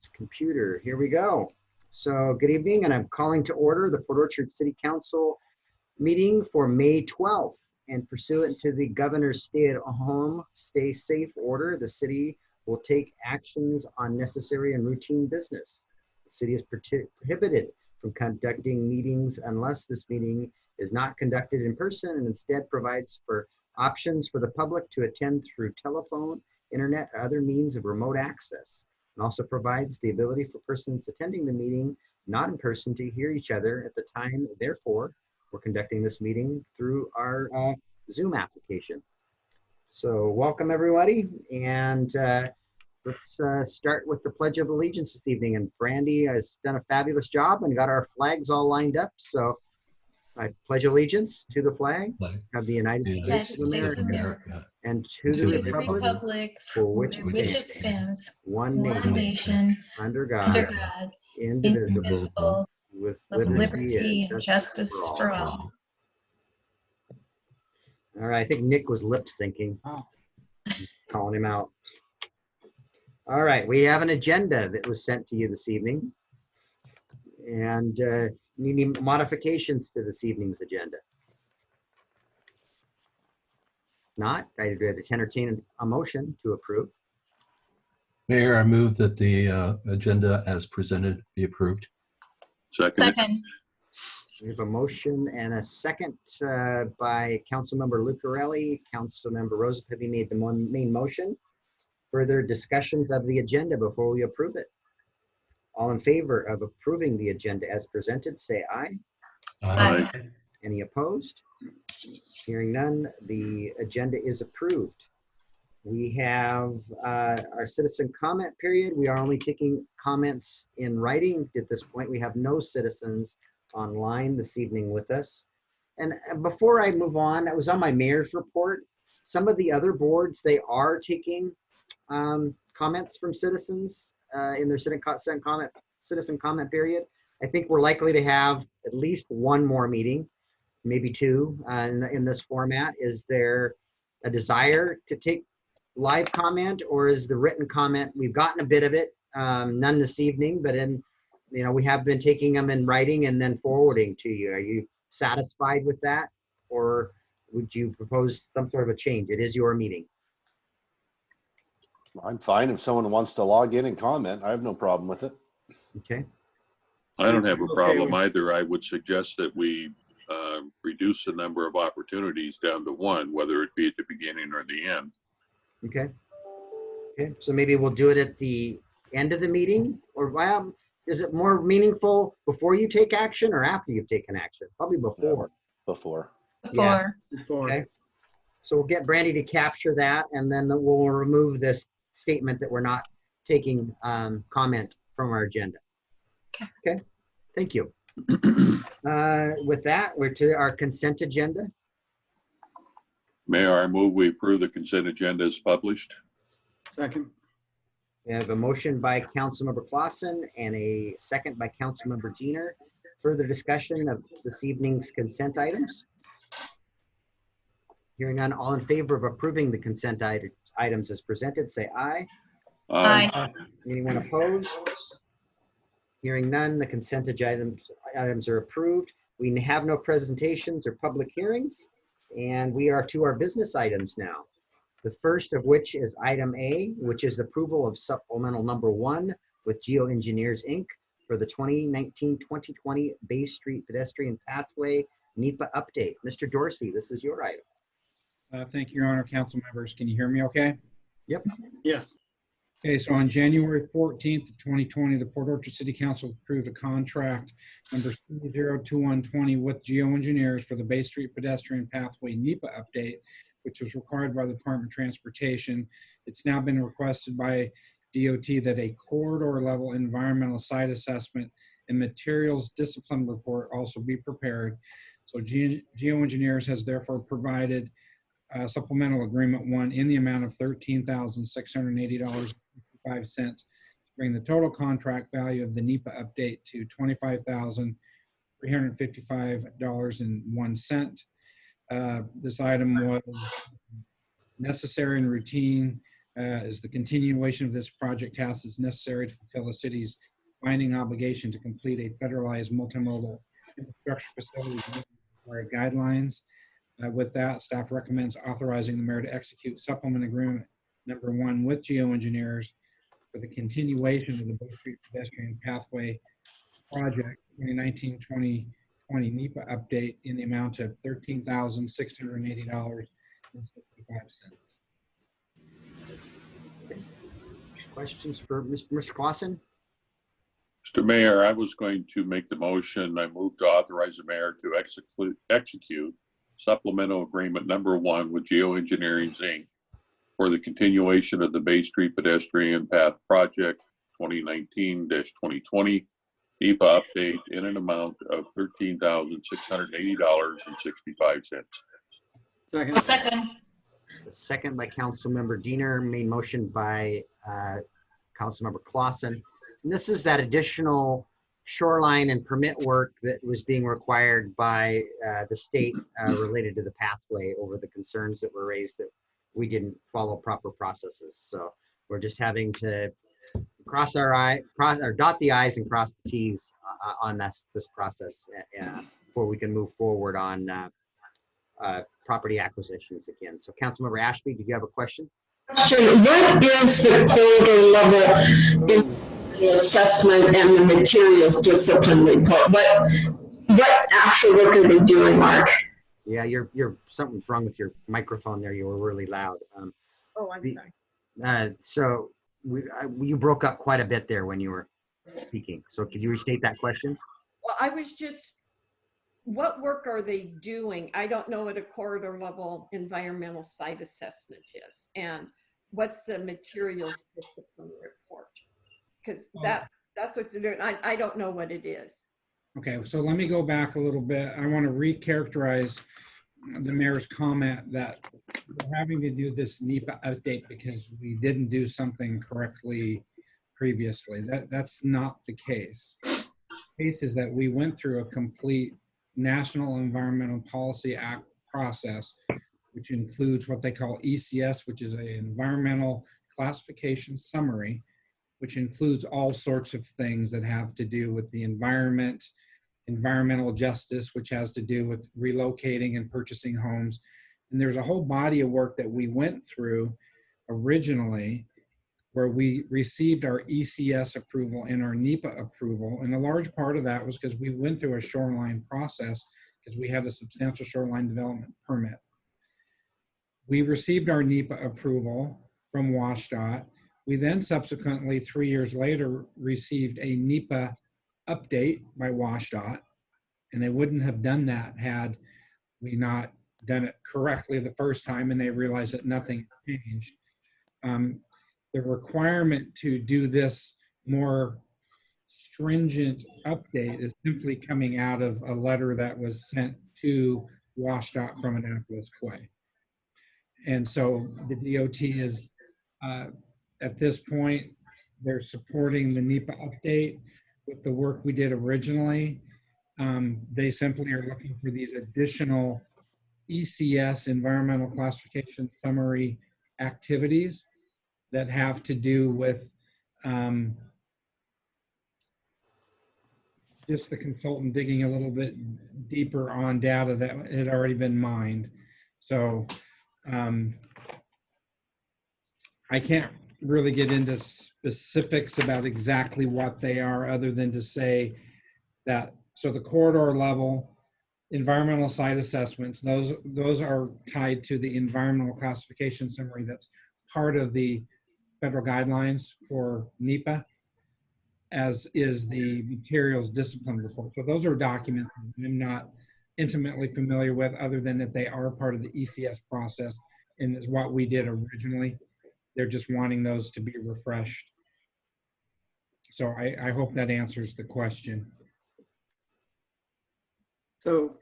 Computer, here we go. So good evening, and I'm calling to order the Port Orchard City Council meeting for May 12th. And pursuant to the governor's stay at home, stay safe order, the city will take actions on necessary and routine business. The city is prohibited from conducting meetings unless this meeting is not conducted in person and instead provides for options for the public to attend through telephone, internet, or other means of remote access, and also provides the ability for persons attending the meeting not in person to hear each other at the time. Therefore, we're conducting this meeting through our Zoom application. So welcome everybody, and let's start with the Pledge of Allegiance this evening. And Brandy has done a fabulous job and got our flags all lined up. So I pledge allegiance to the flag of the United States of America and to the republic for which it stands, one nation, under God, indivisible, with liberty and justice for all. All right, I think Nick was lip syncing. Calling him out. All right, we have an agenda that was sent to you this evening. And any modifications to this evening's agenda? Not, I'd entertain a motion to approve. Mayor, I move that the agenda as presented be approved. Second. We have a motion and a second by Councilmember Lucarelli. Councilmember Rosapelli made the main motion. Further discussions of the agenda before we approve it. All in favor of approving the agenda as presented, say aye. Aye. Any opposed? Hearing none, the agenda is approved. We have our citizen comment period. We are only taking comments in writing at this point. We have no citizens online this evening with us. And before I move on, that was on my mayor's report. Some of the other boards, they are taking comments from citizens in their citizen comment period. I think we're likely to have at least one more meeting, maybe two in this format. Is there a desire to take live comment, or is the written comment, we've gotten a bit of it, none this evening, but we have been taking them in writing and then forwarding to you. Are you satisfied with that? Or would you propose some sort of a change? It is your meeting. I'm fine if someone wants to log in and comment. I have no problem with it. Okay. I don't have a problem either. I would suggest that we reduce the number of opportunities down to one, whether it be at the beginning or the end. Okay. Okay. So maybe we'll do it at the end of the meeting, or is it more meaningful before you take action or after you've taken action? Probably before. Before. Yeah. Okay. So we'll get Brandy to capture that, and then we'll remove this statement that we're not taking comment from our agenda. Okay. Thank you. With that, we're to our consent agenda. Mayor, I move we approve the consent agenda as published. Second. We have a motion by Councilmember Clausen and a second by Councilmember Diener. Further discussion of this evening's consent items? Hearing none, all in favor of approving the consent items as presented, say aye. Aye. Anyone opposed? Hearing none, the consent items are approved. We have no presentations or public hearings, and we are to our business items now. The first of which is item A, which is approval of supplemental number 1 with Geoengineers Inc. for the 2019-2020 Bay Street Pedestrian Pathway NEPA update. Mr. Dorsey, this is your item. Thank you, Your Honor. Council members, can you hear me okay? Yep. Yes. Okay, so on January 14th, 2020, the Port Orchard City Council approved a contract number 02120 with Geoengineers for the Bay Street Pedestrian Pathway NEPA update, which was required by the Department of Transportation. It's now been requested by DOT that a corridor level environmental site assessment and materials discipline report also be prepared. So Geoengineers has therefore provided supplemental agreement 1 in the amount of $13,680.55 to bring the total contract value of the NEPA update to $25,355.01. This item was necessary and routine is the continuation of this project task is necessary to fulfill the city's binding obligation to complete a federalized multimodal infrastructure facility required guidelines. With that, staff recommends authorizing the mayor to execute supplement agreement number 1 with geoengineers for the continuation of the Bay Street pedestrian pathway project 2019-2020 NEPA update in the amount of $13,680.65. Questions for Mr. Clausen? Mr. Mayor, I was going to make the motion. I move to authorize the mayor to execute supplemental agreement number 1 with Geoengineering Inc. for the continuation of the Bay Street pedestrian path project 2019-2020 NEPA update in an amount of $13,680.65. Second. Second. Second by Councilmember Diener, main motion by Councilmember Clausen. And this is that additional shoreline and permit work that was being required by the state related to the pathway over the concerns that were raised that we didn't follow proper processes. So we're just having to cross our dot the I's and cross the T's on this process before we can move forward on property acquisitions again. So Councilmember Ashby, did you have a question? What is the corridor level in the assessment and the materials discipline report? What actual work are they doing, Mark? Yeah, you're something's wrong with your microphone there. You were really loud. I'm sorry. So you broke up quite a bit there when you were speaking. So could you restate that question? Well, I was just, what work are they doing? I don't know what a corridor level environmental site assessment is. And what's the materials discipline report? Because that's what they're doing. I don't know what it is. Okay, so let me go back a little bit. I want to recharacterize the mayor's comment that we're having to do this NEPA update because we didn't do something correctly previously. That's not the case. The case is that we went through a complete National Environmental Policy Act process, which includes what they call ECS, which is an environmental classification summary, which includes all sorts of things that have to do with the environment, environmental justice, which has to do with relocating and purchasing homes. And there's a whole body of work that we went through originally where we received our ECS approval and our NEPA approval. And a large part of that was because we went through a shoreline process because we had a substantial shoreline development permit. We received our NEPA approval from WSDOT. We then subsequently, 3 years later, received a NEPA update by WSDOT, and they wouldn't have done that had we not done it correctly the first time, and they realized that nothing changed. The requirement to do this more stringent update is simply coming out of a letter that was sent to WSDOT from Annapolis Quay. And so the DOT is, at this point, they're supporting the NEPA update with the work we did originally. They simply are looking for these additional ECS, environmental classification summary activities that have to do with just the consultant digging a little bit deeper on data that had already been mined. So I can't really get into specifics about exactly what they are other than to say that, so the corridor level environmental site assessments, those are tied to the environmental classification summary that's part of the federal guidelines for NEPA, as is the materials discipline report. So those are documents I'm not intimately familiar with other than that they are part of the ECS process and is what we did originally. They're just wanting those to be refreshed. So I hope that answers the question. So,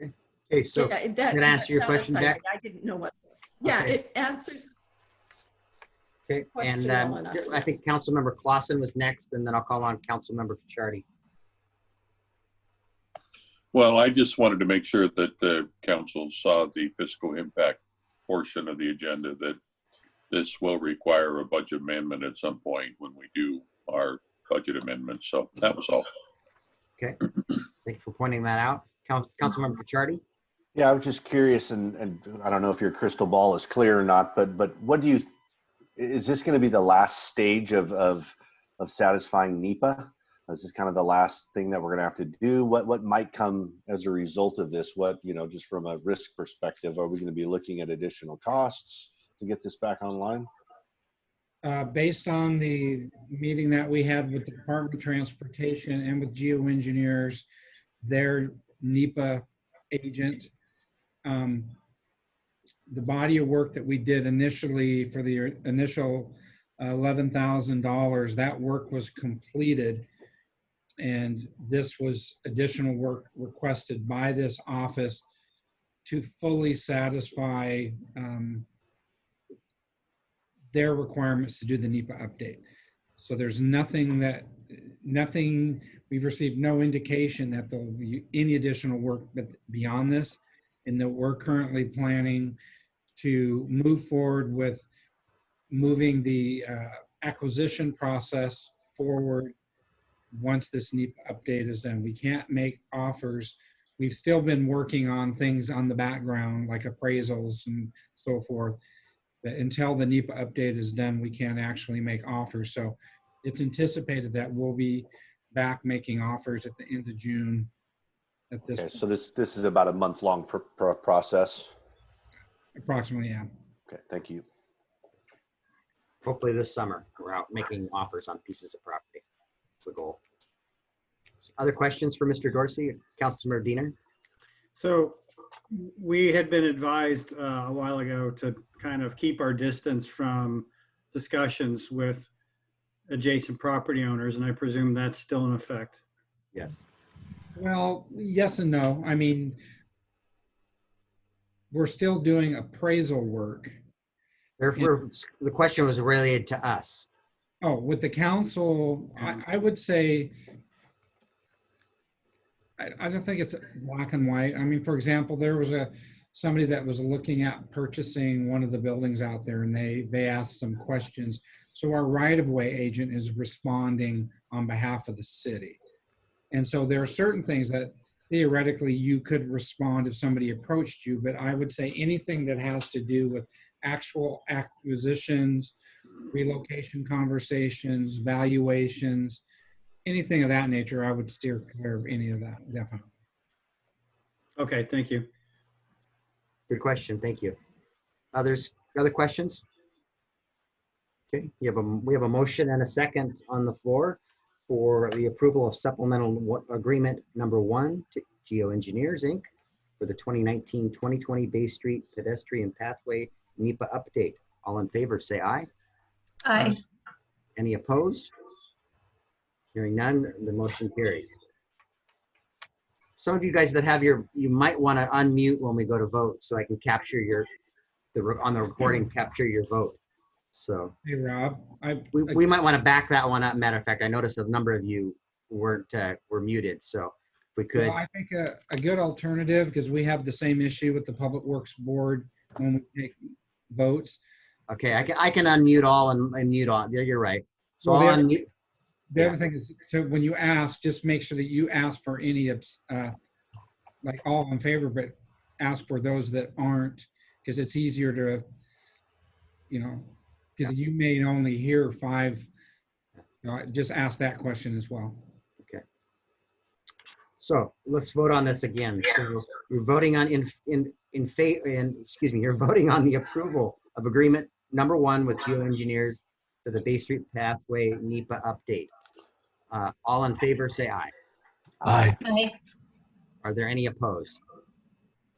okay, so Yeah, can I answer your question, Beck? I didn't know what. Yeah, Okay. it answers. Okay, Question and well enough, I think yes. Councilmember Clausen was next, and then I'll call on Councilmember Pichardi. Well, I just wanted to make sure that the council saw the fiscal impact portion of the agenda, that this will require a budget amendment at some point when we do our budget amendment. So that was all. Okay, thank you for pointing that out. Councilmember Pichardi? Yeah, I was just curious, and I don't know if your crystal ball is clear or not, but what do you, is this going to be the last stage of satisfying NEPA? Is this kind of the last thing that we're going to have to do? What might come as a result of this? What, you know, just from a risk perspective, are we going to be looking at additional costs to get this back online? Based on the meeting that we had with the Department of Transportation and with geoengineers, their NEPA agent, the body of work that we did initially for the initial $11,000, that work was completed. And this was additional work requested by this office to fully satisfy their requirements to do the NEPA update. So there's nothing, we've received no indication that there'll be any additional work beyond this, and that we're currently planning to move forward with moving the acquisition process forward once this NEPA update is done. We can't make offers. We've still been working on things on the background, like appraisals and so forth. But until the NEPA update is done, we can't actually make offers. So it's anticipated that we'll be back making offers at the end of June at this point. So this is about a month-long process? Approximately, yeah. Okay, thank you. Hopefully this summer, we're out making offers on pieces of property. That's the goal. Other questions for Mr. Dorsey? Councilmember Diener? So we had been advised a while ago to kind of keep our distance from discussions with adjacent property owners, and I presume that's still in effect. Yes. Well, yes and no. I mean, we're still doing appraisal work. Therefore, the question was related to us. Oh, with the council, I would say, I don't think it's black and white. I mean, for example, there was somebody that was looking at purchasing one of the buildings out there, and they asked some questions. So our right-of-way agent is responding on behalf of the city. And so there are certain things that theoretically you could respond if somebody approached you, but I would say anything that has to do with actual acquisitions, relocation conversations, valuations, anything of that nature, I would steer clear of any of that, definitely. Okay, thank you. Good question, thank you. Other questions? Okay, we have a motion and a second on the floor for the approval of supplemental agreement number 1 to Geoengineers, Inc. for the 2019-2020 Bay Street Pedestrian Pathway NEPA update. All in favor, say aye. Aye. Any opposed? Hearing none, the motion carries. Some of you guys that have you might want to unmute when we go to vote so I can capture on the recording, capture your vote. So Hey, Rob, we might want to back that one up. Matter of fact, I noticed a number of you were muted. So if we could. Well, I think a good alternative, because we have the same issue with the Public Works Board when we take votes. Okay, I can unmute all and mute all. Yeah, you're right. So Well, I'll unmute. The other thing is, so when you ask, just make sure that you ask for any of, like all in favor, but ask for those that aren't, because it's easier to, because you may only hear 5. Just ask that question as well. Okay. So let's vote on this again. So you're voting on you're voting on the approval of agreement number 1 with Geoengineers for the Bay Street Pathway NEPA update. All in favor, say aye. Aye. Aye. Are there any opposed?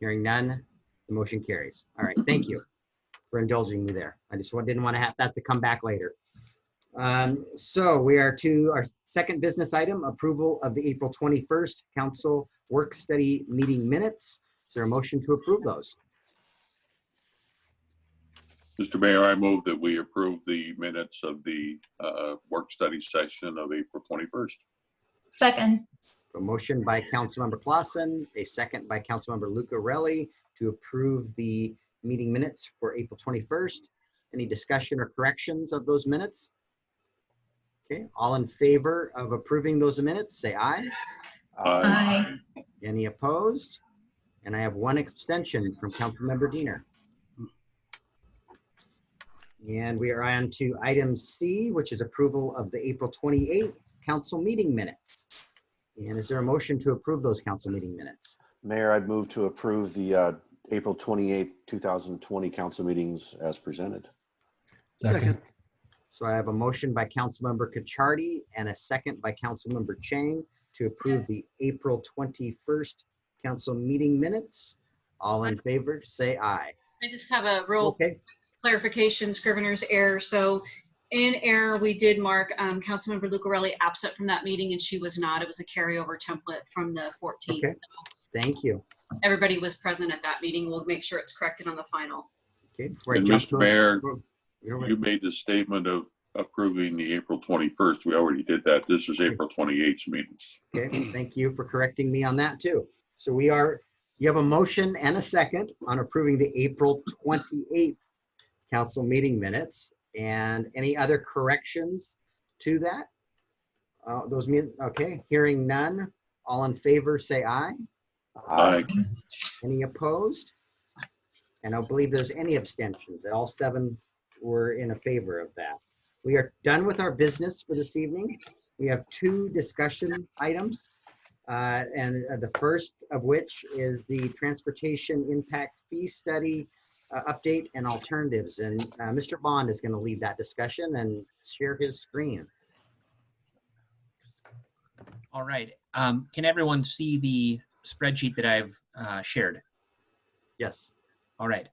Hearing none, the motion carries. All right, thank you for indulging me there. I just didn't want to have that to come back later. So we are to our second business item, approval of the April 21st Council Work Study Meeting Minutes. Is there a motion to approve those? Mr. Mayor, I move that we approve the minutes of the work study session of April 21st. Second. A motion by Councilmember Clausen, a second by Councilmember Lucarelli to approve the meeting minutes for April 21st. Any discussion or corrections of those minutes? Okay, all in favor of approving those minutes, say aye. Aye. Any opposed? And I have one abstention from Councilmember Diener. And we are on to item C, which is approval of the April 28th council meeting minutes. And is there a motion to approve those council meeting minutes? Mayor, I'd move to approve the April 28th, 2020 council meetings as presented. Second. So I have a motion by Councilmember Cacciardi and a second by Councilmember Chang to approve the April 21st council meeting minutes. All in favor, say aye. I just have a real Okay, clarification, scrivener's error. So in error, we did mark Councilmember Lucarelli absent from that meeting, and she was not. It was a carryover template from the 14th. okay, thank you. Everybody was present at that meeting. We'll make sure it's corrected on the final. Okay, before I And jump Mr. to- Mayor, You're right. you made the statement of approving the April 21st. We already did that. This is April 28th meetings. Okay, thank you for correcting me on that too. So you have a motion and a second on approving the April 28th council meeting minutes. And any other corrections to that? Okay, hearing none. All in favor, say aye. Aye. Any opposed? And I don't believe there's any abstentions. All 7 were in favor of that. We are done with our business for this evening. We have 2 discussion items. And the first of which is the transportation impact fee study update and alternatives. And Mr. Bond is going to lead that discussion and share his screen. All right. Can everyone see the spreadsheet that I've shared? Yes. All right.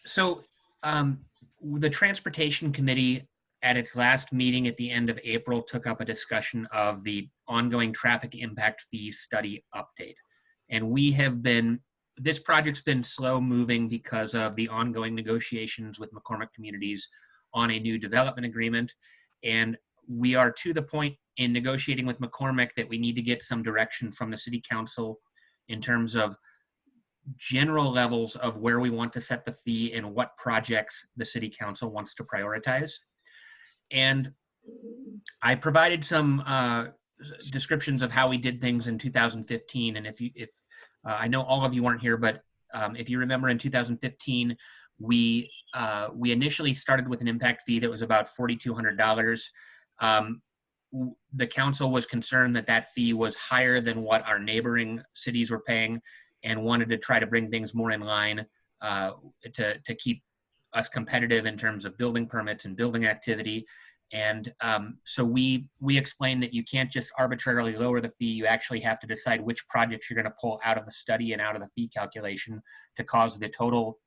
So the Transportation Committee at its last meeting at the end of April took up a discussion of the ongoing traffic impact fee study update. And this project's been slow moving because of the ongoing negotiations with McCormick Communities on a new development agreement. And we are to the point in negotiating with McCormick that we need to get some direction from the City Council in terms of general levels of where we want to set the fee and what projects the City Council wants to prioritize. And I provided some descriptions of how we did things in 2015. And if I know all of you weren't here, but if you remember in 2015, we initially started with an impact fee that was about $4,200. The council was concerned that that fee was higher than what our neighboring cities were paying and wanted to try to bring things more in line to keep us competitive in terms of building permits and building activity. And so we explained that you can't just arbitrarily lower the fee. You actually have to decide which projects you're going to pull out of the study and out of the fee calculation to cause the total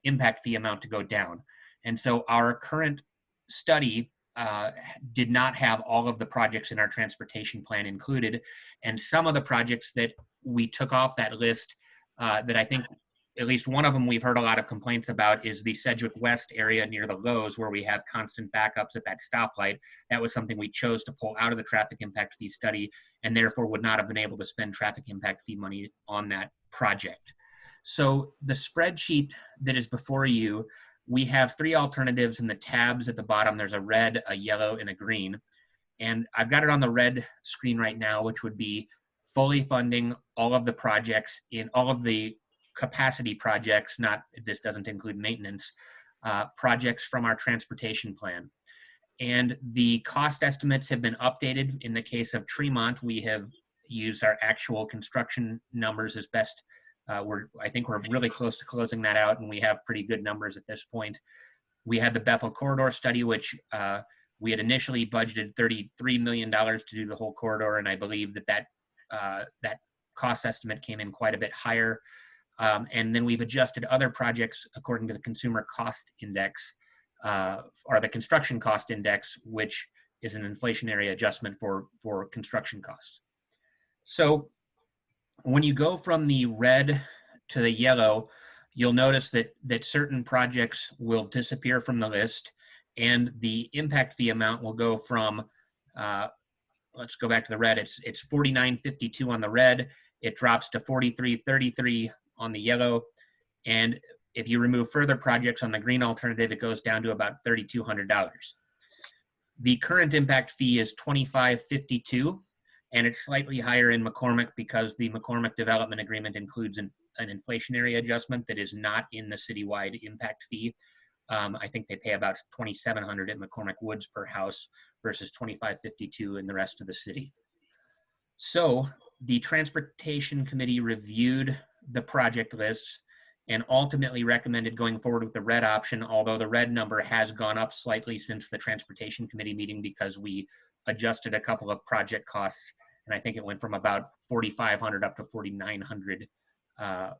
impact fee amount to go down. And so our current study did not have all of the projects in our transportation plan included. And some of the projects that we took off that list that I think at least one of them we've heard a lot of complaints about is the Sedgwick West area near the Lowe's, where we have constant backups at that stoplight. That was something we chose to pull out of the traffic impact fee study and therefore would not have been able to spend traffic impact fee money on that project. So the spreadsheet that is before you, we have 3 alternatives in the tabs at the bottom. There's a red, a yellow, and a green. And I've got it on the red screen right now, which would be fully funding all of the projects in all of the capacity projects, this doesn't include maintenance, projects from our transportation plan. And the cost estimates have been updated. In the case of Tremont, we have used our actual construction numbers as best. I think we're really close to closing that out, and we have pretty good numbers at this point. We had the Bethel corridor study, which we had initially budgeted $33 million to do the whole corridor, and I believe that cost estimate came in quite a bit higher. And then we've adjusted other projects according to the consumer cost index, or the construction cost index, which is an inflationary adjustment for construction costs. So when you go from the red to the yellow, you'll notice that certain projects will disappear from the list, and the impact fee amount will go from, let's go back to the red. It's $49.52 on the red. It drops to $43.33 on the yellow. And if you remove further projects on the green alternative, it goes down to about $3,200. The current impact fee is $25.52, and it's slightly higher in McCormick because the McCormick development agreement includes an inflationary adjustment that is not in the citywide impact fee. I think they pay about $2,700 at McCormick Woods per house versus $25.52 in the rest of the city. So the Transportation Committee reviewed the project lists and ultimately recommended going forward with the red option, although the red number has gone up slightly since the Transportation Committee meeting because we adjusted a couple of project costs, and I think it went from about $4,500 up to $4,900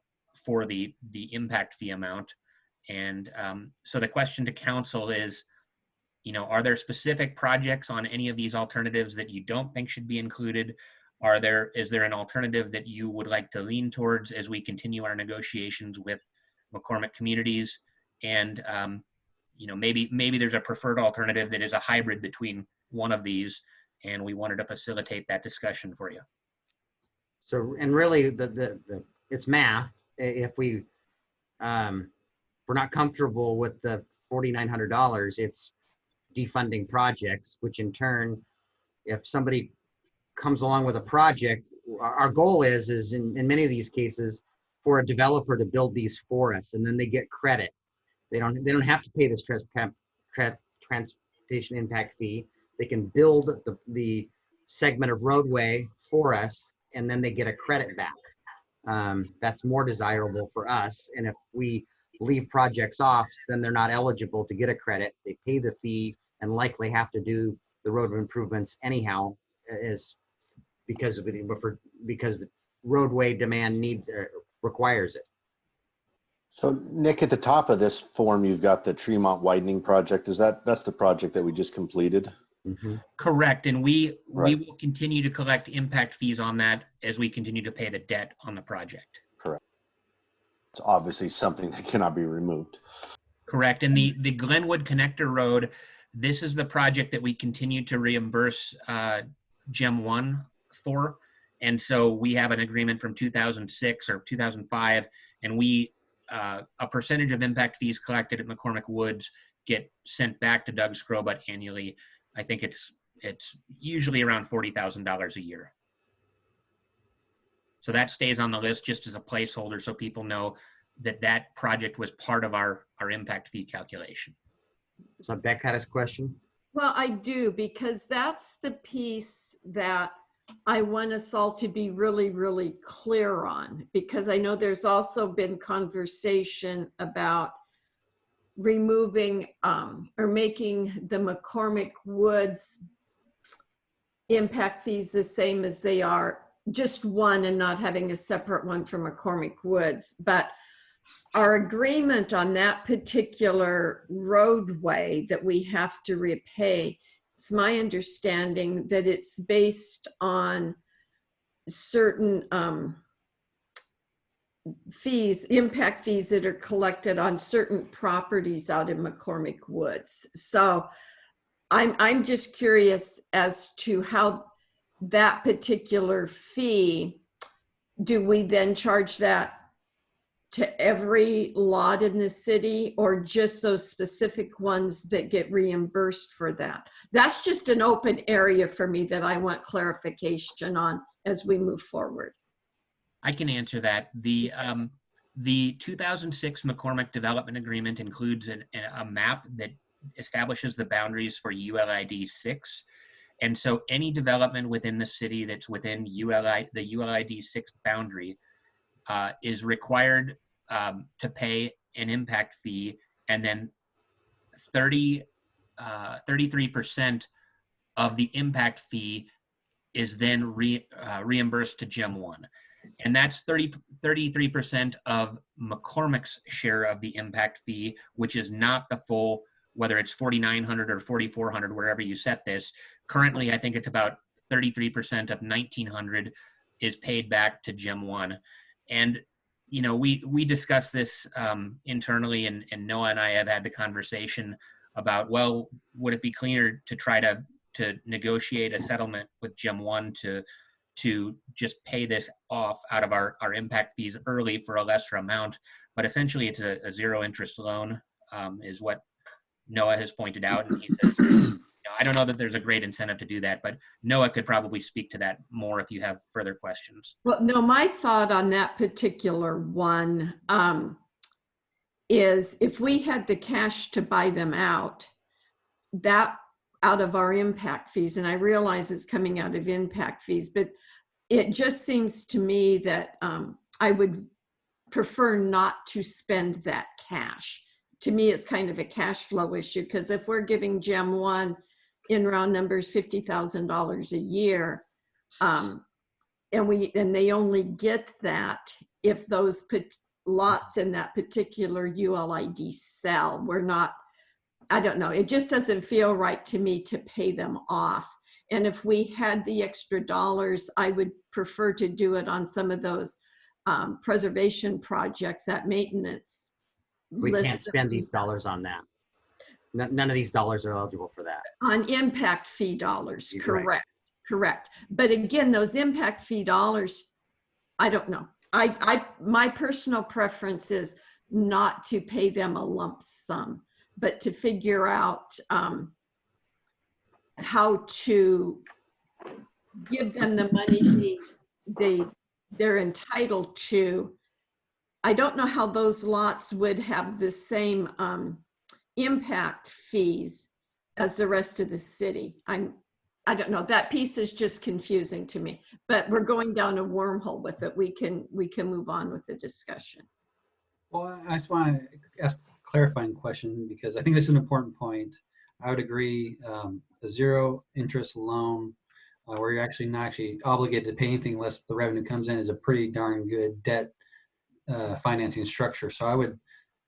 for the impact fee amount. And so the question to council is, are there specific projects on any of these alternatives that you don't think should be included? Is there an alternative that you would like to lean towards as we continue our negotiations with McCormick Communities? And maybe there's a preferred alternative that is a hybrid between one of these, and we wanted to facilitate that discussion for you. So, and really, it's math. If we're not comfortable with the $4,900, it's defunding projects, which in turn, if somebody comes along with a project, our goal is in many of these cases for a developer to build these for us, and then they get credit. They don't have to pay this transportation impact fee. They can build the segment of roadway for us, and then they get a credit back. That's more desirable for us. And if we leave projects off, then they're not eligible to get a credit. They pay the fee and likely have to do the road improvements anyhow, because the roadway demand requires it. So Nick, at the top of this form, you've got the Tremont Widening project. That's the project that we just completed? Mm-hmm. Correct. And we will continue to collect impact fees on that as we continue to pay the debt on the project. Correct. It's obviously something that cannot be removed. Correct. And the Glenwood Connector Road, this is the project that we continue to reimburse Gem 1 for. And so we have an agreement from 2006 or 2005, and a percentage of impact fees collected at McCormick Woods get sent back to Doug Scrobat annually. I think it's usually around $40,000 a year. So that stays on the list just as a placeholder so people know that project was part of our impact fee calculation. So Beck had his question. Well, I do, because that's the piece that I want us all to be really, really clear on, because I know there's also been conversation about removing or making the McCormick Woods impact fees the same as they are, just one, and not having a separate one for McCormick Woods. But our agreement on that particular roadway that we have to repay, it's my understanding that it's based on certain fees, impact fees that are collected on certain properties out in McCormick Woods. So I'm just curious as to how that particular fee, do we then charge that to every lot in the city, or just those specific ones that get reimbursed for that? That's just an open area for me that I want clarification on as we move forward. I can answer that. The 2006 McCormick Development Agreement includes a map that establishes the boundaries for ULID 6. And so any development within the city that's within the ULID 6 boundary is required to pay an impact fee, and then 33% of the impact fee is then reimbursed to Gem 1. And that's 33% of McCormick's share of the impact fee, which is not the full, whether it's $4,900 or $4,400, wherever you set this. Currently, I think it's about 33% of $1,900 is paid back to Gem 1. And we discussed this internally, and Noah and I have had the conversation about, well, would it be cleaner to try to negotiate a settlement with Gem 1 to to just pay this off out of our impact fees early for a lesser amount. But essentially, it's a zero interest loan, is what Noah has pointed out. And he says, I don't know that there's a great incentive to do that, but Noah could probably speak to that more if you have further questions. Well, no, my thought on that particular one is if we had the cash to buy them out, that out of our impact fees, and I realize it's coming out of impact fees, but it just seems to me that I would prefer not to spend that cash. To me, it's kind of a cash flow issue, because if we're giving Gem 1 in round numbers $50,000 a year, and they only get that if those lots in that particular ULID sell. We're not, I don't know, it just doesn't feel right to me to pay them off. And if we had the extra dollars, I would prefer to do it on some of those preservation projects, that maintenance. We can't spend these dollars on that. None of these dollars are eligible for that. On impact fee dollars, You're correct, right. correct. But again, those impact fee dollars, I don't know. My personal preference is not to pay them a lump sum, but to figure out how to give them the money they're entitled to. I don't know how those lots would have the same impact fees as the rest of the city. I don't know, that piece is just confusing to me, but we're going down a wormhole with it. We can move on with the discussion. Well, I just want to ask a clarifying question, because I think this is an important point. I would agree, a zero interest loan where you're actually not obligated to pay anything unless the revenue comes in is a pretty darn good debt financing structure. So I would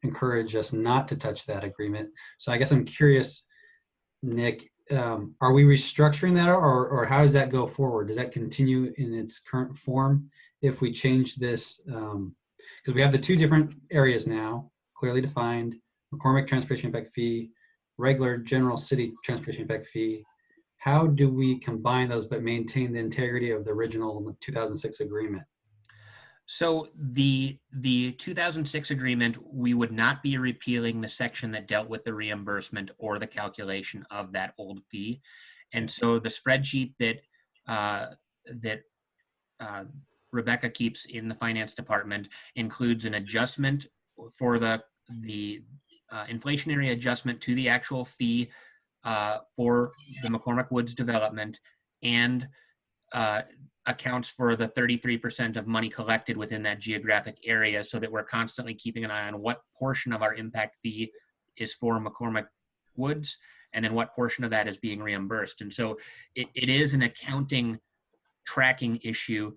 encourage us not to touch that agreement. So I guess I'm curious, Nick, are we restructuring that, or how does that go forward? Does that continue in its current form if we change this? Because we have the two different areas now, clearly defined: McCormick Transportation Impact Fee, regular general city transportation impact fee. How do we combine those but maintain the integrity of the original 2006 agreement? So the 2006 agreement, we would not be repealing the section that dealt with the reimbursement or the calculation of that old fee. And so the spreadsheet that Rebecca keeps in the finance department includes an adjustment for the inflationary adjustment to the actual fee for the McCormick Woods development, and accounts for the 33% of money collected within that geographic area, so that we're constantly keeping an eye on what portion of our impact fee is for McCormick Woods, and then what portion of that is being reimbursed. And so it is an accounting tracking issue.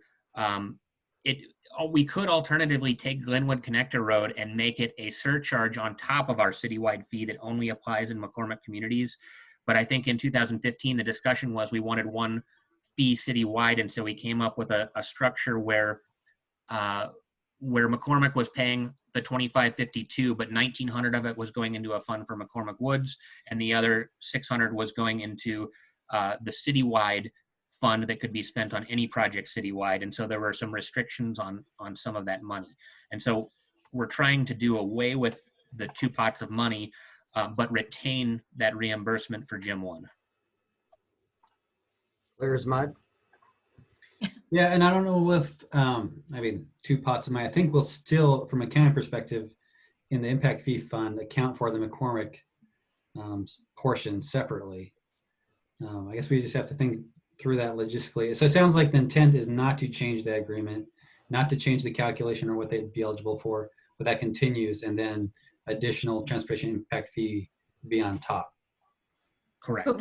We could alternatively take Glenwood Connector Road and make it a surcharge on top of our citywide fee that only applies in McCormick communities. But I think in 2015, the discussion was we wanted one fee citywide, and so we came up with a structure where McCormick was paying the $25.52, but $1,900 of it was going into a fund for McCormick Woods, and the other $600 was going into the citywide fund that could be spent on any project citywide. And so there were some restrictions on some of that money. And so we're trying to do away with the two pots of money, but retain that reimbursement for Gem 1. Clear as mud. Yeah, and I don't know if, two pots of money, I think we'll still, from an accounting perspective, in the impact fee fund, account for the McCormick portion separately. I guess we just have to think through that logistically. So it sounds like the intent is not to change the agreement, not to change the calculation or what they'd be eligible for, but that continues, and then additional transportation impact fee be on top. Correct. But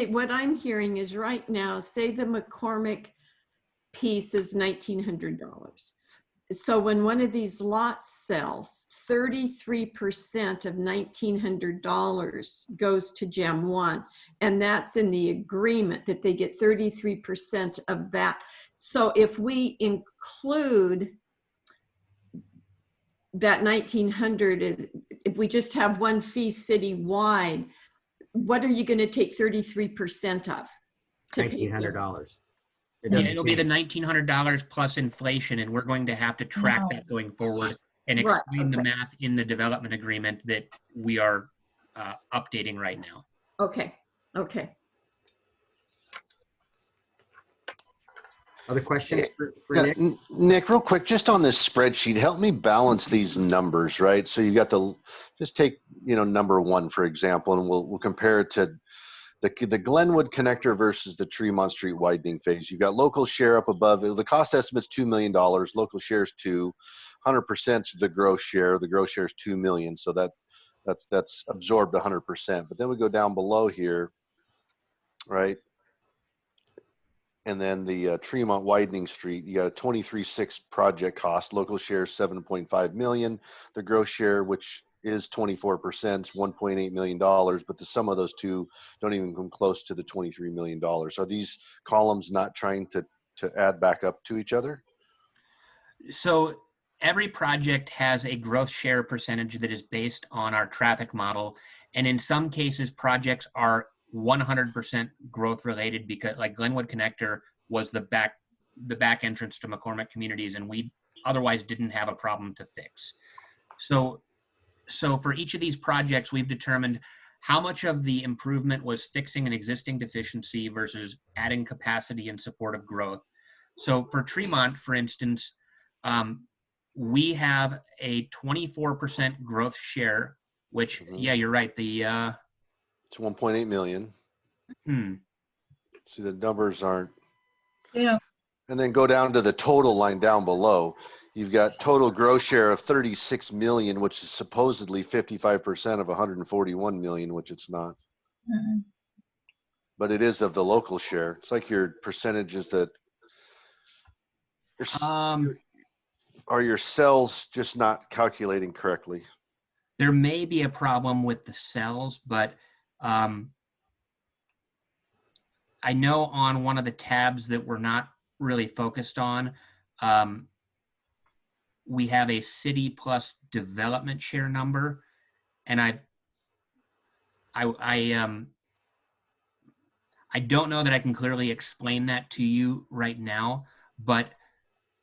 what I'm hearing is right now, say the McCormick piece is $1,900. So when one of these lots sells, 33% of $1,900 goes to Gem 1. And that's in the agreement that they get 33% of that. So if we include that 1,900, if we just have one fee citywide, what are you going to take 33% of? $1,900. It Yeah, doesn't it'll be the change. $1,900 plus inflation, and we're going to have to track Wow. that going forward and Right, explain the okay. math in the development agreement that we are updating right now. Okay, okay. Other questions for Yeah, Nick? Nick, real quick, just on this spreadsheet, help me balance these numbers, right? So you got just take, number one, for example, and we'll compare it to the Glenwood connector versus the Tremont Street widening phase. You've got local share up above. The cost estimate's $2 million. Local share is 100% is the gross share. The gross share is $2 million. So that's absorbed 100%. But then we go down below here, right? And then the Tremont Widening Street, you got a 23.6 project cost. Local share 7.5 million. The gross share, which is 24%, is $1.8 million. But the sum of those two don't even come close to the $23 million. Are these columns not trying to add back up to each other? So every project has a growth share percentage that is based on our traffic model. And in some cases, projects are 100% growth related, because like Glenwood Connector was the back entrance to McCormick Communities, and we otherwise didn't have a problem to fix. So for each of these projects, we've determined how much of the improvement was fixing an existing deficiency versus adding capacity in support of growth. So for Tremont, for instance, we have a 24% growth share, which, yeah, you're right. It's 1.8 million. See, the numbers aren't. Yeah. And then go down to the total line down below. You've got total gross share of 36 million, which is supposedly 55% of 141 million, which it's not. Mhm. But it is of the local share. It's like your percentages that are your cells just not calculating correctly. There may be a problem with the cells, but I know on one of the tabs that we're not really focused on, we have a city plus development share number, and I don't know that I can clearly explain that to you right now, but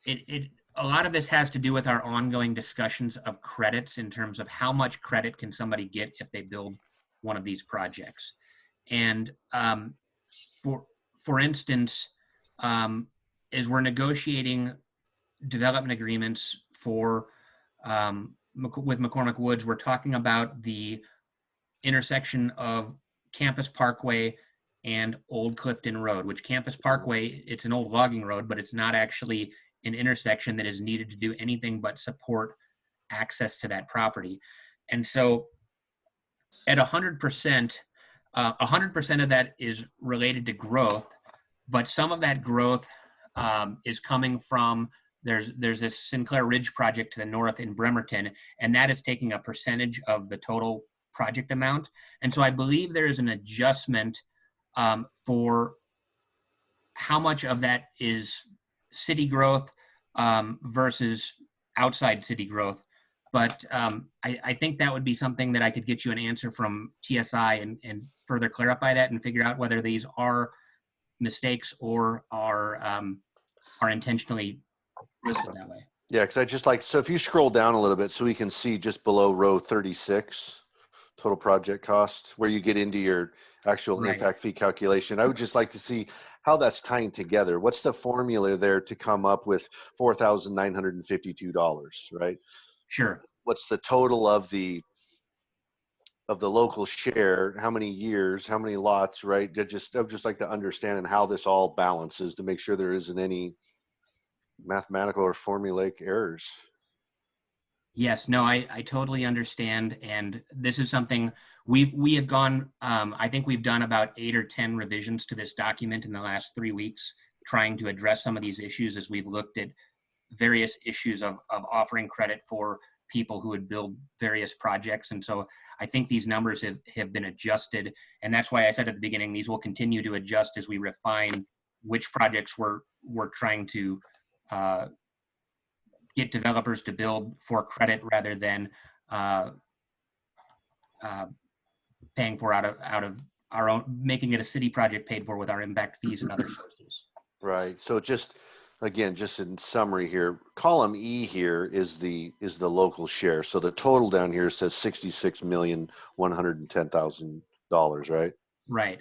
a lot of this has to do with our ongoing discussions of credits in terms of how much credit can somebody get if they build one of these projects. And for instance, as we're negotiating development agreements for with McCormick Woods, we're talking about the intersection of Campus Parkway and Old Clifton Road, which Campus Parkway, it's an old logging road, but it's not actually an intersection that is needed to do anything but support access to that property. And so at 100%, 100% of that is related to growth, but some of that growth is coming from, there's this Sinclair Ridge project to the north in Bremerton, and that is taking a percentage of the total project amount. And so I believe there is an adjustment for how much of that is city growth versus outside city growth. But I think that would be something that I could get you an answer from TSI and further clarify that and figure out whether these are mistakes or are intentionally listed that way. Yeah, because I just so if you scroll down a little bit so we can see just below row 36, total project cost, where you get into your actual impact fee calculation. I would just like to see how that's tying together. What's the formula there to come up with $4,952, right? Sure. What's the total of the local share? How many years? How many lots? Right? I would just like to understand and how this all balances to make sure there isn't any mathematical or formulaic errors. Yes, no, I totally understand. And this is something we have gone, I think we've done about 8 or 10 revisions to this document in the last 3 weeks, trying to address some of these issues as we've looked at various issues of offering credit for people who would build various projects. And so I think these numbers have been adjusted. And that's why I said at the beginning, these will continue to adjust as we refine which projects we're trying to get developers to build for credit rather than paying for out of our own, making it a city project paid for with our impact fees and other sources. Right. So just, again, just in summary here, column E here is the local share. So the total down here says $66,110,000, right? Right.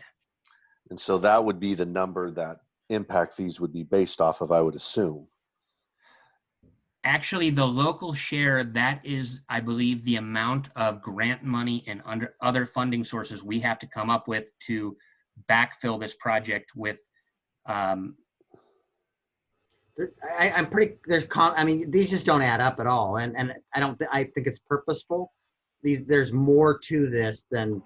And so that would be the number that impact fees would be based off of, I would assume. Actually, the local share, that is, I believe, the amount of grant money and under other funding sources we have to come up with to backfill this project with. I'm pretty, I mean, these just don't add up at all. And I think it's purposeful. There's more to this than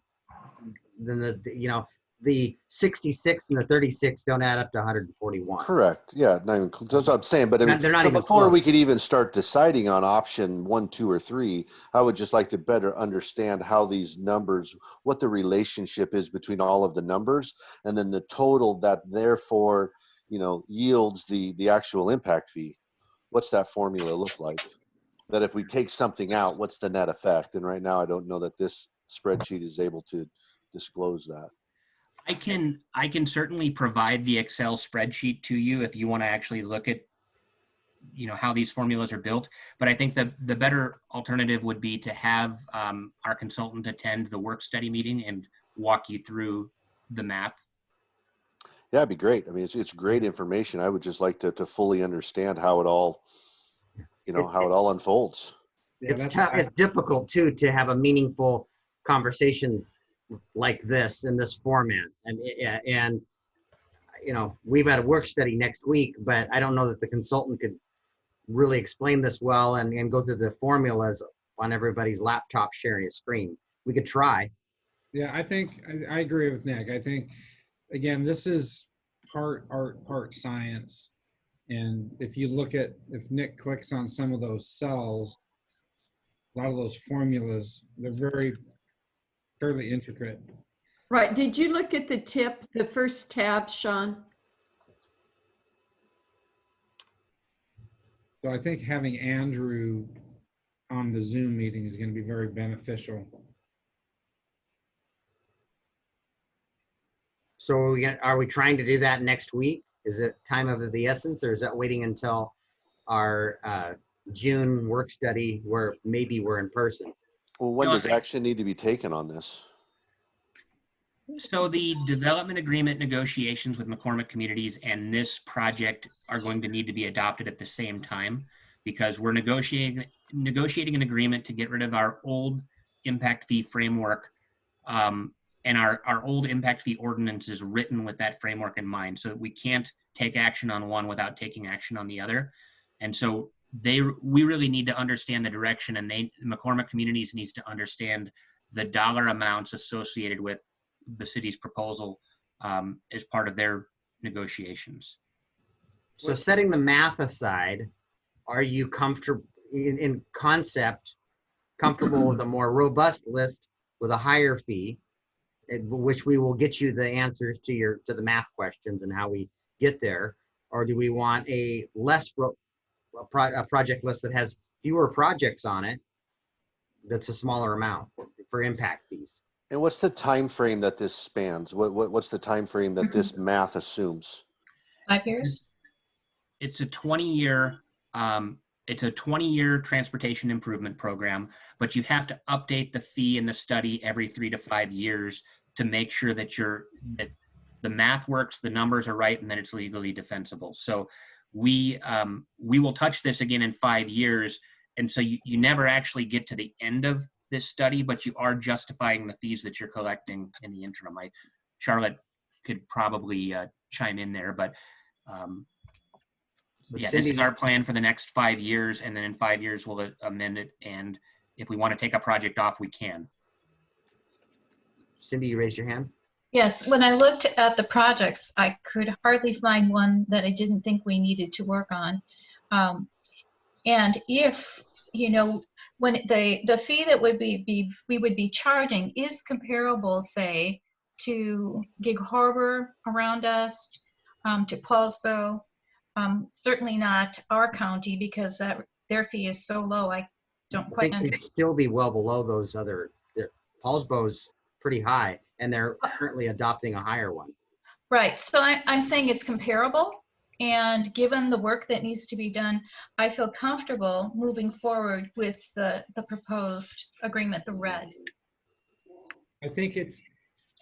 the 66 and the 36 don't add up to 141. Correct. Yeah, not even close. That's what I'm saying. But I mean, They're not so even before close. we could even start deciding on option 1, 2, or 3, I would just like to better understand how these numbers, what the relationship is between all of the numbers, and then the total that therefore, yields the actual impact fee. What's that formula look like? That if we take something out, what's the net effect? And right now, I don't know that this spreadsheet is able to disclose that. I can certainly provide the Excel spreadsheet to you if you want to actually look at, how these formulas are built. But I think the better alternative would be to have our consultant attend the work study meeting and walk you through the math. Yeah, it'd be great. I mean, it's great information. I would just like to fully understand how it all, how it all unfolds. Yeah, It's tough. It's difficult too to have a meaningful conversation like this in this format. And we've had a work study next week, but I don't know that the consultant could really explain this well and go through the formulas on everybody's laptop sharing a screen. We could try. Yeah, I think I agree with Nick. I think, again, this is part art, part science. And if Nick clicks on some of those cells, a lot of those formulas, they're fairly intricate. Right. Did you look at the first tab, Sean? So I think having Andrew on the Zoom meeting is going to be very beneficial. So are we trying to do that next week? Is it time of the essence, or is that waiting until our June work study where maybe we're in person? Well, when does action need to be taken on this? So the development agreement negotiations with McCormick Communities and this project are going to need to be adopted at the same time, because we're negotiating an agreement to get rid of our old impact fee framework, and our old impact fee ordinance is written with that framework in mind, so that we can't take action on one without taking action on the other. And so we really need to understand the direction, and McCormick Communities needs to understand the dollar amounts associated with the city's proposal as part of their negotiations. So setting the math aside, are you comfortable in concept, comfortable with a more robust list with a higher fee, which we will get you the answers to the math questions and how we get there? Or do we want a project list that has fewer projects on it, that's a smaller amount for impact fees? And what's the time frame that this spans? What's the time frame that this math assumes? 5 years? It's a 20-year transportation improvement program, but you have to update the fee and the study every 3 to 5 years to make sure that the math works, the numbers are right, and that it's legally defensible. So we will touch this again in 5 years, and so you never actually get to the end of this study, but you are justifying the fees that you're collecting in the interim. Charlotte could probably chime in there, but yeah, this is our plan for the next 5 years, and then in 5 years we'll amend it, and if we want to take a project off, we can. Cindy, you raised your hand. Yes, when I looked at the projects, I could hardly find one that I didn't think we needed to work on. And if, when the fee that we would be charging is comparable, say, to Gig Harbor around us, to Paulsbo, certainly not our county, because their fee is so low. I don't quite understand. It'd still be well below those other. Paulsbo's pretty high, and they're currently adopting a higher one. Right. So I'm saying it's comparable. And given the work that needs to be done, I feel comfortable moving forward with the proposed agreement, the red. I think it's.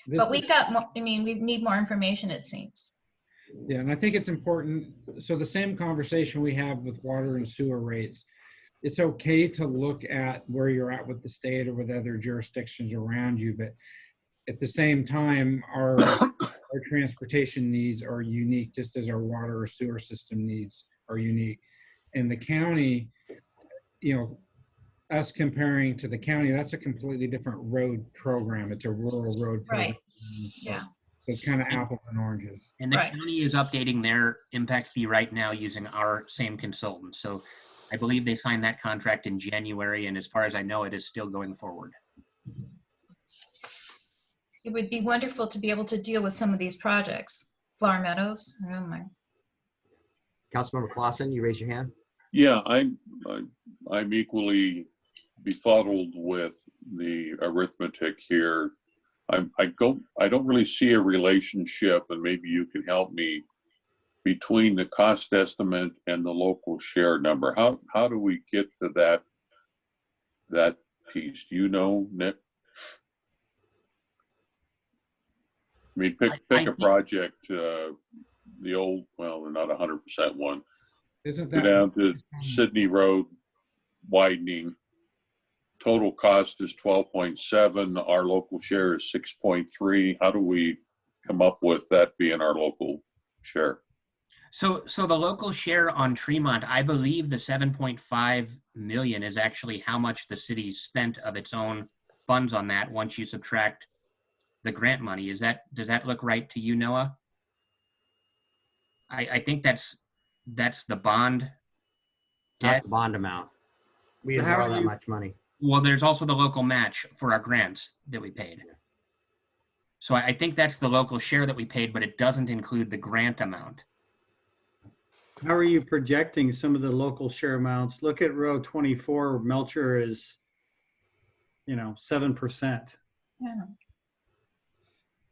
But we got more, I mean, we need more information, it seems. Yeah, and I think it's important. So the same conversation we have with water and sewer rates, it's okay to look at where you're at with the state or with other jurisdictions around you, but at the same time, our transportation needs are unique, just as our water or sewer system needs are unique. And the county, you know, us comparing to the county, that's a completely different road program. It's a rural road program. Right. Yeah. So it's kind of apples and oranges. And the Right. county is updating their impact fee right now using our same consultant. So I believe they signed that contract in January, and as far as I know, it is still going forward. It would be wonderful to be able to deal with some of these projects. Flower Meadows, oh my. Councilmember Clausen, you raise your hand. Yeah, I'm equally befuddled with the arithmetic here. I don't really see a relationship, and maybe you can help me, between the cost estimate and the local share number. How do we get to that piece? Do you know, Nick? I mean, pick a project, the old, well, they're not 100% one. Isn't Go that down to Sydney Road, widening. Total cost is 12.7. Our local share is 6.3. How do we come up with that being our local share? So the local share on Tremont, I believe the 7.5 million is actually how much the city spent of its own funds on that once you subtract the grant money. Does that look right to you, Noah? I think that's the bond Not debt. the bond amount. We didn't How borrow are that you- much money. Well, there's also the local match for our grants that we paid. So I think that's the local share that we paid, but it doesn't include the grant amount. How are you projecting some of the local share amounts? Look at row 24, Melcher is, 7%. Yeah.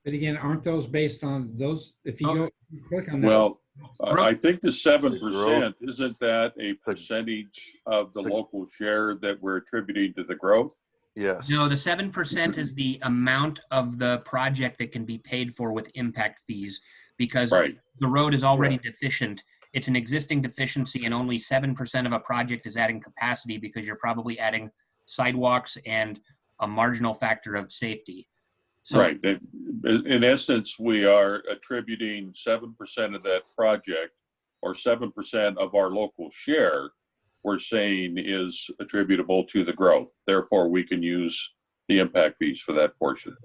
But again, aren't those based on those? If you go click on that. Well, I think the 7%, isn't that a percentage of the local share that we're attributing to the growth? Yes. No, the 7% is the amount of the project that can be paid for with impact fees, because Right. the road is already deficient. It's an existing deficiency, and only 7% of a project is adding capacity because you're probably adding sidewalks and a marginal factor of safety. So, Right. In essence, we are attributing 7% of that project, or 7% of our local share, we're saying is attributable to the growth. Therefore, we can use the impact fees for that portion.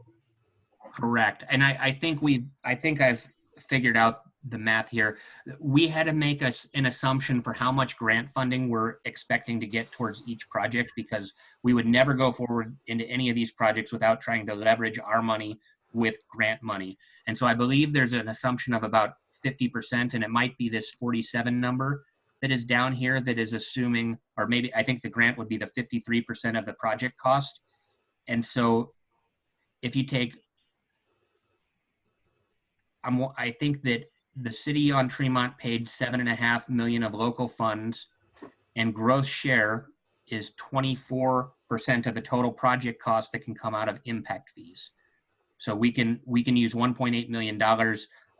correct. And I think I've figured out the math here. We had to make an assumption for how much grant funding we're expecting to get towards each project, because we would never go forward into any of these projects without trying to leverage our money with grant money. And so I believe there's an assumption of about 50%, and it might be this 47 number that is down here that is assuming, or maybe I think the grant would be the 53% of the project cost. And so if you take, I think that the city on Tremont paid $7.5 million of local funds, and growth share is 24% of the total project cost that can come out of impact fees. So we can use $1.8 million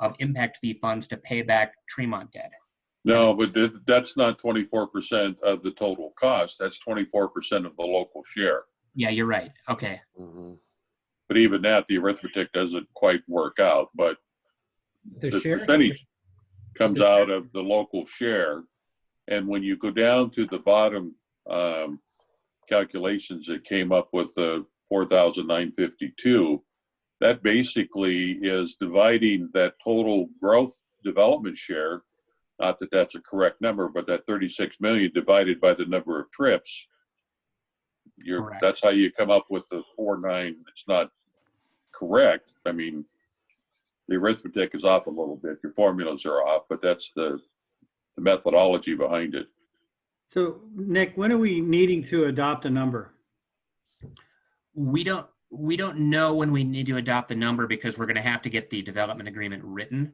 of impact fee funds to pay back Tremont debt. No, but that's not 24% of the total cost. That's 24% of the local share. Yeah, you're right. Okay. Mm-hmm. But even that, the arithmetic doesn't quite work out. But the percentage comes out of the local share. And when you go down to the bottom calculations, it came up with the 4,952. That basically is dividing that total growth development share. Not that that's a correct number, but that 36 million divided by the number of trips. That's how you come up with the 4.9. It's not correct. I mean, the arithmetic is off a little bit. Your formulas are off, but that's the methodology behind it. So, Nick, when are we needing to adopt a number? We don't know when we need to adopt the number, because we're going to have to get the development agreement written.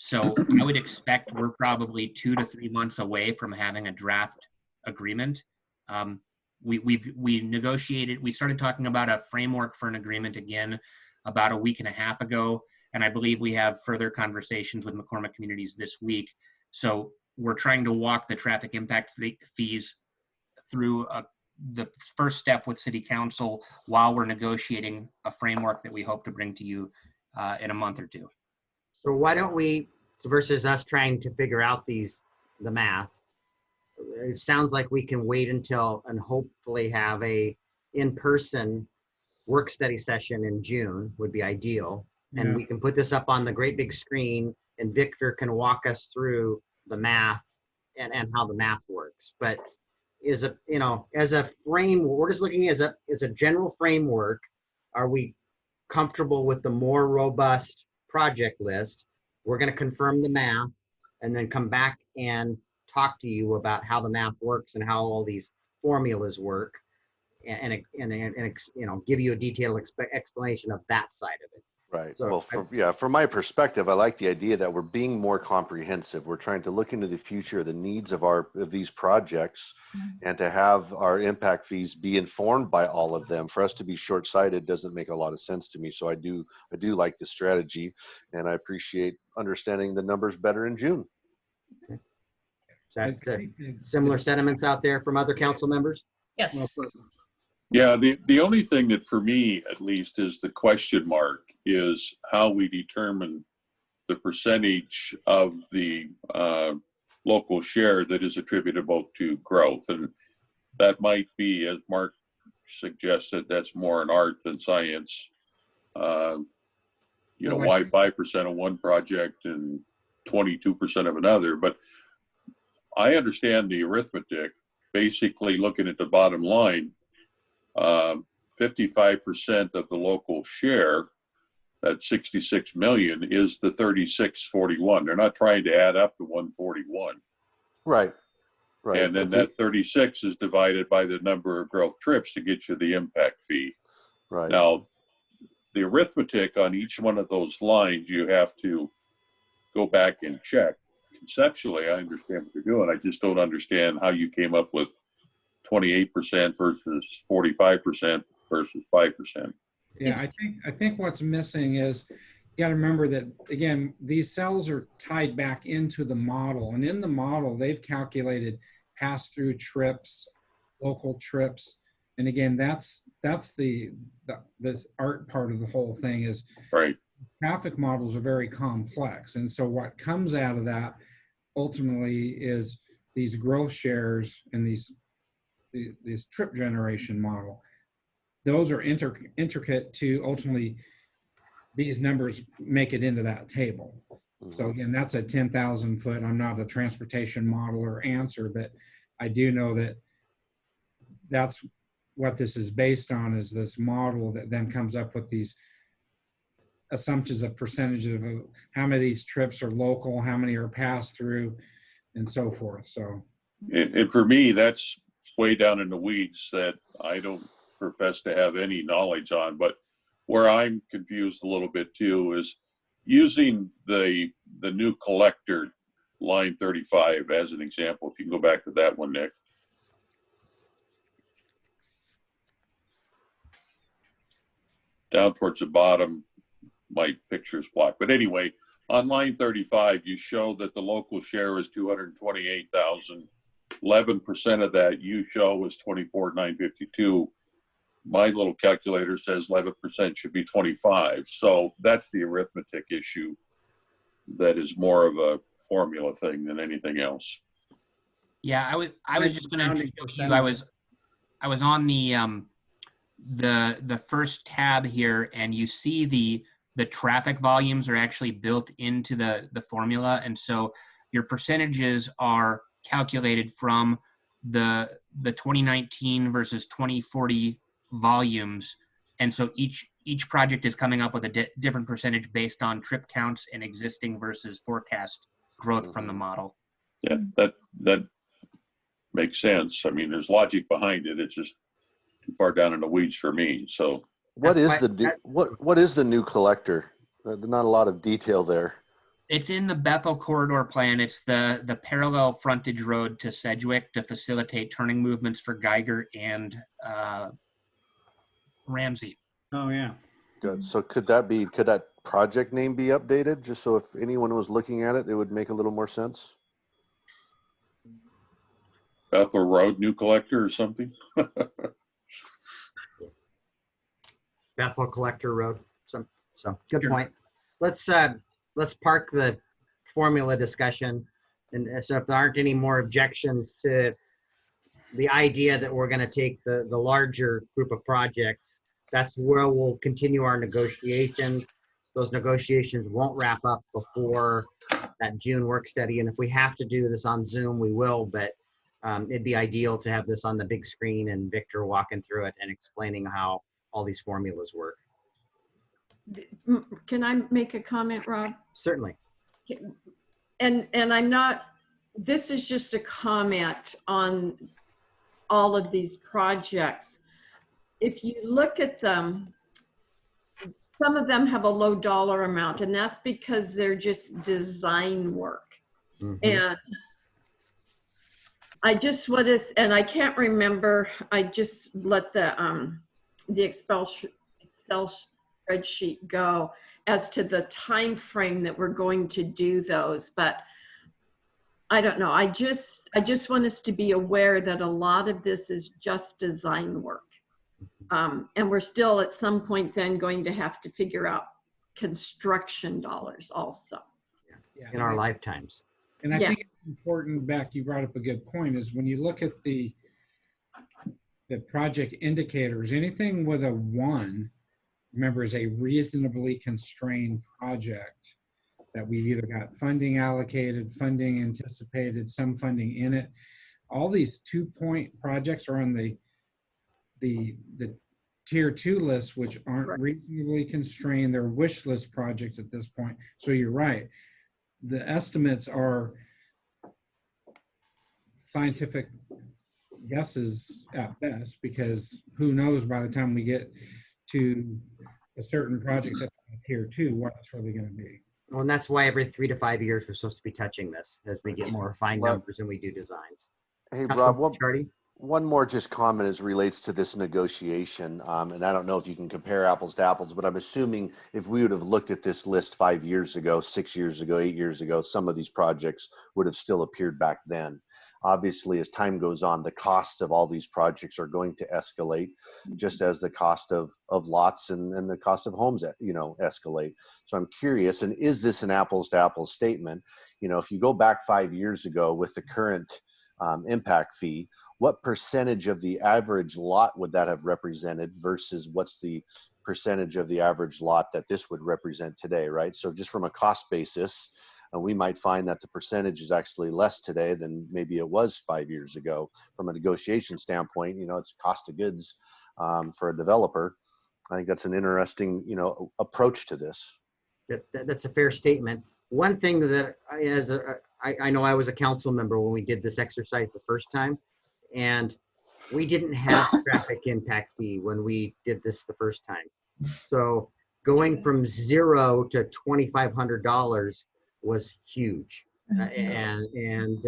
So I would expect we're probably 2 to 3 months away from having a draft agreement. We negotiated, we started talking about a framework for an agreement again about a week and a half ago. And I believe we have further conversations with McCormick Communities this week. So we're trying to walk the traffic impact fees through the first step with City Council while we're negotiating a framework that we hope to bring to you in a month or two. So why don't we, versus us trying to figure out the math, it sounds like we can wait until and hopefully have a in-person work study session in June would be ideal. And Yeah. we can put this up on the great big screen and Victor can walk us through the math and how the math works. But as a frame, we're just looking as a general framework. Are we comfortable with the more robust project list? We're going to confirm the math and then come back and talk to you about how the math works and how all these formulas work, and give you a detailed explanation of that side of it. Right. So Well, from my perspective, I like the idea that we're being more comprehensive. We're trying to look into the future, the needs of these projects, and to have our impact fees be informed by all of them. For us to be short-sighted doesn't make a lot of sense to me. So I do like the strategy, and I appreciate understanding the numbers better in June. Okay. Is that similar sentiments out there from other council members? Yes. Yeah, the only thing that for me at least is the question mark is how we determine the percentage of the local share that is attributable to growth. And that might be, as Mark suggested, that's more an art than science. Why 5% of one project and 22% of another? But I understand the arithmetic, basically looking at the bottom line. 55% of the local share, that 66 million, is the 3641. They're not trying to add up to 141. Right. And then that 36 is divided by the number of growth trips to get you the impact fee. Right. Now, the arithmetic on each one of those lines, you have to go back and check. Conceptually, I understand what you're doing. I just don't understand how you came up with 28% versus 45% versus 5%. Yeah, I think what's missing is you got to remember that, again, these cells are tied back into the model, and in the model they've calculated pass-through trips, local trips, and again that's this art part of the whole thing is right. Traffic models are very complex, and so what comes out of that ultimately is these growth shares and this trip generation model. Those are intricate to ultimately these numbers make it into that table. So again, that's a 10,000 foot. I'm not a transportation modeler answer, but I do know that that's what this is based on, is this model that then comes up with these assumptions of percentages of how many of these trips are local, how many are pass through, and so forth. So, and for me, that's way down in the weeds that I don't profess to have any knowledge on. But where I'm confused a little bit too is using the new collector, line 35, as an example. If you can go back to that one, Nick. Down towards the bottom, my picture's blocked. But anyway, on line 35, you show that the local share is 228,000. 11% of that you show is 24,952. My little calculator says 11% should be 25. So that's the arithmetic issue that is more of a formula thing than anything else. Yeah, I was just going to show you. I was on the first tab here, and you see the traffic volumes are actually built into the formula, and so your percentages are calculated from the 2019 versus 2040 volumes, and so each project is coming up with a different percentage based on trip counts and existing versus forecast growth from the model. Yeah, that makes sense. I mean, there's logic behind it. It's just too far down in the weeds for me. So what is the new collector? Not a lot of detail there. It's in the Bethel corridor plan. It's the parallel frontage road to Sedgwick to facilitate turning movements for Geiger and Ramsey. Oh, yeah. Good. So could that project name be updated, just so if anyone was looking at it, it would make a little more sense? Bethel Road New Collector or something? Bethel Collector Road. So good point. Let's park the formula discussion. And so if there aren't any more objections to the idea that we're going to take the larger group of projects, that's where we'll continue our negotiations. Those negotiations won't wrap up before that June work study. And if we have to do this on Zoom, we will, but it'd be ideal to have this on the big screen and Victor walking through it and explaining how all these formulas work. Can I make a comment, Rob? Certainly. And I'm not, this is just a comment on all of these projects. If you look at them, some of them have a low dollar amount, and that's because they're just design work. Mm-hmm. And I just and I can't remember, I just let the Excel spreadsheet go as to the time frame that we're going to do those, but I don't know. I just want us to be aware that a lot of this is just design work. And we're still at some point then going to have to figure out construction dollars also. In our lifetimes. And I think it's important, Beck, you brought up a good point, is when you look at the project indicators, anything with a 1, remember, is a reasonably constrained project that we've either got funding allocated, funding anticipated, some funding in it. All these 2-point projects are on the tier 2 list, which aren't reasonably constrained. They're wish list projects at this point. So you're right. The estimates are scientific guesses at best, because who knows by the time we get to a certain project that's on tier 2, what it's really going to be. Well, and that's why every 3 to 5 years we're supposed to be touching this as we get more refined numbers and we do designs. Hey, Rob, one more just comment as relates to this negotiation. And I don't know if you can compare apples to apples, but I'm assuming if we would have looked at this list 5 years ago, 6 years ago, 8 years ago, some of these projects would have still appeared back then. Obviously, as time goes on, the costs of all these projects are going to escalate, just as the cost of lots and the cost of homes, escalate. So I'm curious, and is this an apples to apples statement? If you go back 5 years ago with the current impact fee, what percentage of the average lot would that have represented versus what's the percentage of the average lot that this would represent today, right? So just from a cost basis, we might find that the percentage is actually less today than maybe it was 5 years ago. From a negotiation standpoint, it's cost of goods for a developer. I think that's an interesting, approach to this. That's a fair statement. One thing that I know I was a council member when we did this exercise the first time, and we didn't have traffic impact fee when we did this the first time. So going from $0 to $2,500 was huge. And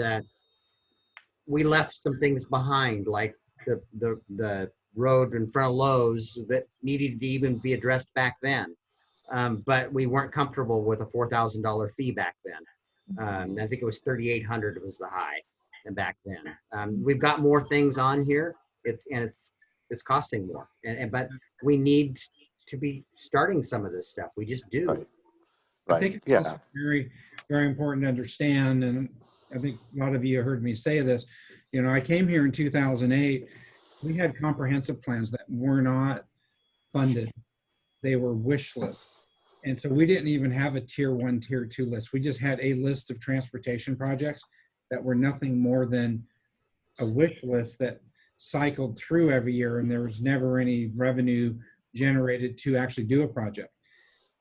we left some things behind, like the road in front of Lowe's that needed to even be addressed back then. But we weren't comfortable with a $4,000 fee back then. I think it was $3,800 was the high back then. We've got more things on here, it's costing more. But we need to be starting some of this stuff. We just do. Right. I think it's also very, very important to understand, and I think a lot of you heard me say this. I came here in 2008. We had comprehensive plans that were not funded. They were wish lists. And so we didn't even have a tier 1, tier 2 list. We just had a list of transportation projects that were nothing more than a wish list that cycled through every year, and there was never any revenue generated to actually do a project.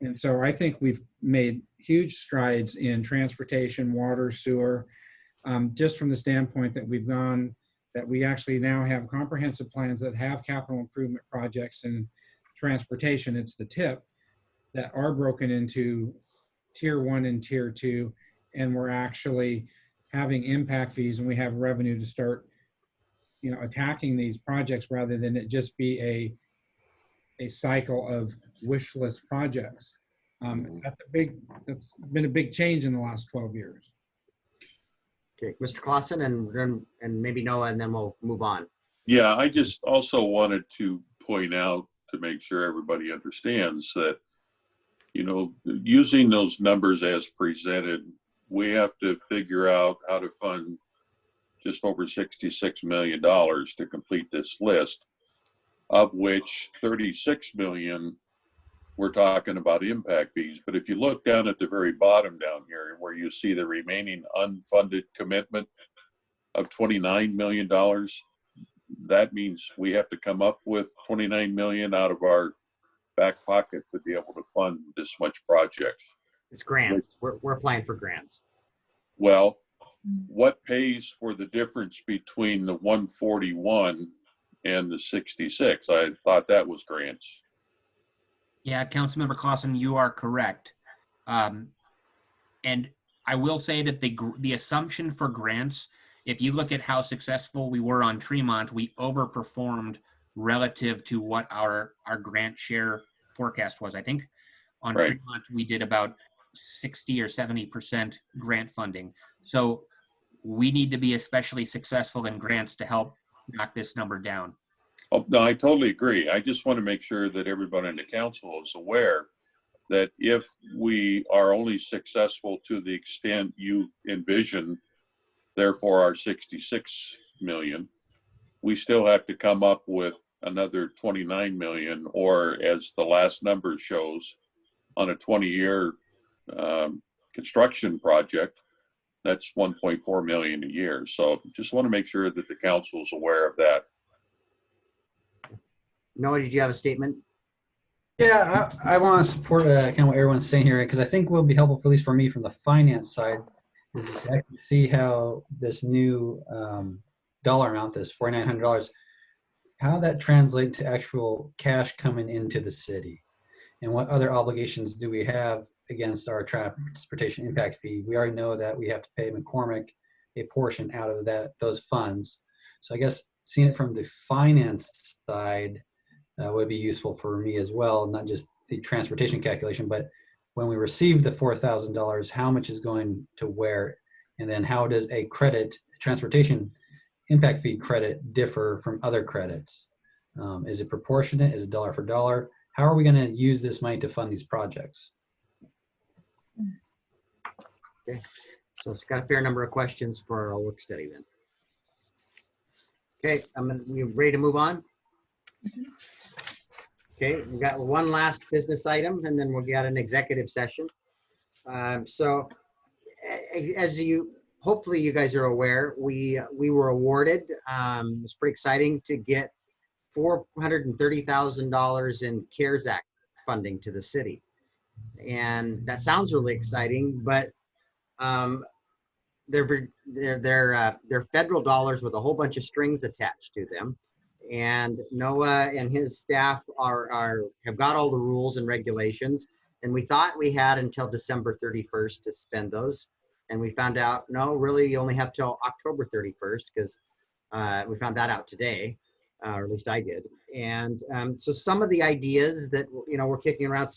And so I think we've made huge strides in transportation, water, sewer, just from the standpoint that we actually now have comprehensive plans that have capital improvement projects and transportation. It's the tip that are broken into tier 1 and tier 2, and we're actually having impact fees and we have revenue to start, attacking these projects rather than it just be a cycle of wish list projects. That's been a big change in the last 12 years. Okay, Mr. Clausen and maybe Noah, and then we'll move on. Yeah, I just also wanted to point out to make sure everybody understands that, using those numbers as presented, we have to figure out how to fund just over $66 million to complete this list, of which 36 million we're talking about impact fees. But if you look down at the very bottom down here where you see the remaining unfunded commitment of $29 million, that means we have to come up with 29 million out of our back pocket to be able to fund this much projects. It's grants. We're applying for grants. Well, what pays for the difference between the 141 and the 66? I thought that was grants. Yeah, Councilmember Clausen, you are correct. And I will say that the assumption for grants, if you look at how successful we were on Tremont, we overperformed relative to what our grant share forecast was. I think on Right. Tremont, we did about 60 or 70% grant funding. So we need to be especially successful in grants to help knock this number down. Oh, no, I totally agree. I just want to make sure that everybody in the council is aware that if we are only successful to the extent you envision, therefore our 66 million, we still have to come up with another 29 million, or as the last number shows, on a 20-year construction project, that's 1.4 million a year. So just want to make sure that the council is aware of that. Noah, did you have a statement? Yeah, I want to support kind of what everyone's saying here, because I think what will be helpful, at least for me from the finance side, is to actually see how this new dollar amount, this $4,900, how that translates to actual cash coming into the city. And what other obligations do we have against our transportation impact fee? We already know that we have to pay McCormick a portion out of those funds. So I guess seeing it from the finance side would be useful for me as well, not just the transportation calculation, but when we receive the $4,000, how much is going to where? And then how does a transportation impact fee credit differ from other credits? Is it proportionate? Is it dollar for dollar? How are we going to use this money to fund these projects? Okay, so it's got a fair number of questions for our work study then. Okay, we ready to move on? Okay, we got one last business item and then we'll get an executive session. So as hopefully you guys are aware, we were awarded, it's pretty exciting to get $430,000 in CARES Act funding to the city. And that sounds really exciting, but they're federal dollars with a whole bunch of strings attached to them. And Noah and his staff have got all the rules and regulations. And we thought we had until December 31st to spend those. And we found out, no, really you only have till October 31st, because we found that out today, or at least I did. And so some of the ideas that, we're kicking around,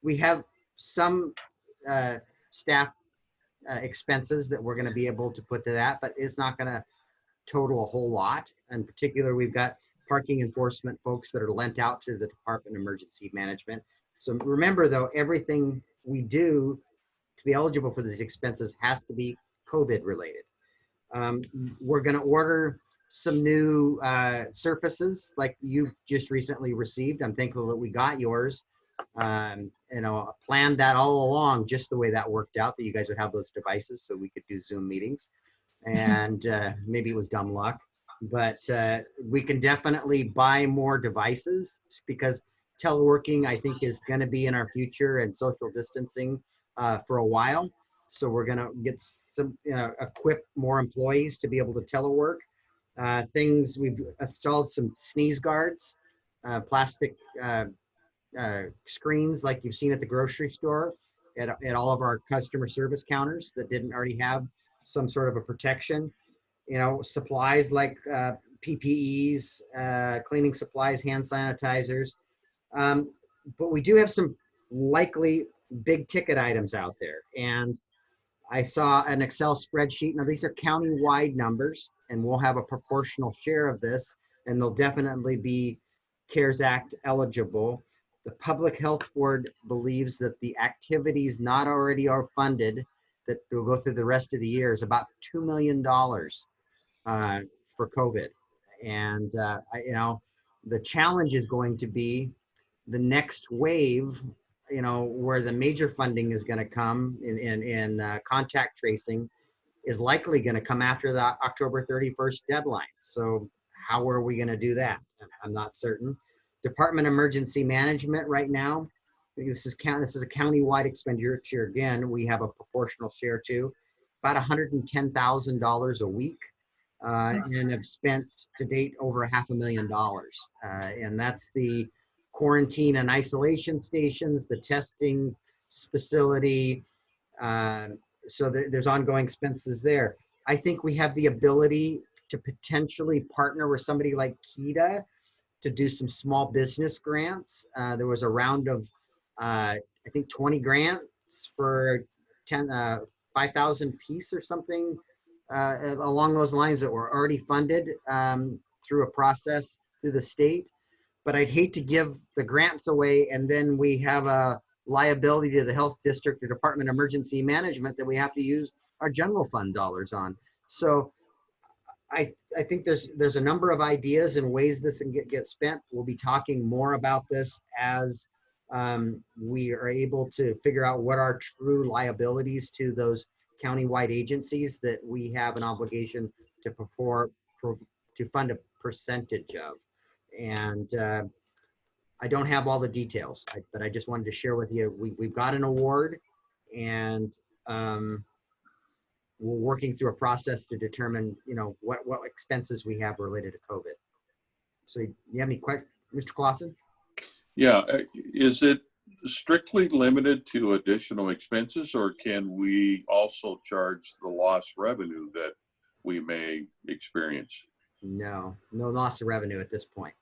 we have some staff expenses that we're going to be able to put to that, but it's not going to total a whole lot. In particular, we've got parking enforcement folks that are lent out to the Department of Emergency Management. So remember though, everything we do to be eligible for these expenses has to be COVID related. We're going to order some new surfaces like you've just recently received. I'm thankful that we got yours. Planned that all along, just the way that worked out, that you guys would have those devices so we could do Zoom meetings. And maybe it was dumb luck, but we can definitely buy more devices, because teleworking, I think, is going to be in our future, and social distancing for a while. So we're going to get some, equip more employees to be able to telework. We've installed some sneeze guards, plastic screens like you've seen at the grocery store. at all of our customer service counters that didn't already have some sort of a protection. Supplies like PPEs, cleaning supplies, hand sanitizers. But we do have some likely big ticket items out there. And I saw an Excel spreadsheet. Now, these are county-wide numbers, and we'll have a proportional share of this, and they'll definitely be CARES Act eligible. The Public Health Board believes that the activities not already are funded that will go through the rest of the year is about $2 million for COVID. And, the challenge is going to be the next wave, where the major funding is going to come in contact tracing is likely going to come after the October 31st deadline. So how are we going to do that? I'm not certain. Department of Emergency Management right now, this is a county-wide expenditure. Again, we have a proportional share too, about $110,000 a week, and have spent to date over $500,000. And that's the quarantine and isolation stations, the testing facility. So there's ongoing expenses there. I think we have the ability to potentially partner with somebody like KEDA to do some small business grants. There was a round of, I think 20 grants for 5,000 piece or something along those lines that were already funded through a process through the state. But I'd hate to give the grants away and then we have a liability to the health district or Department of Emergency Management that we have to use our general fund dollars on. So I think there's a number of ideas and ways this can get spent. We'll be talking more about this as we are able to figure out what are true liabilities to those county-wide agencies that we have an obligation to fund a percentage of. And I don't have all the details, but I just wanted to share with you, we've got an award, and we're working through a process to determine, what expenses we have related to COVID. So you have any questions, Mr. Clausen? Yeah, is it strictly limited to additional expenses, or can we also charge the lost revenue that we may experience? No loss of revenue at this point.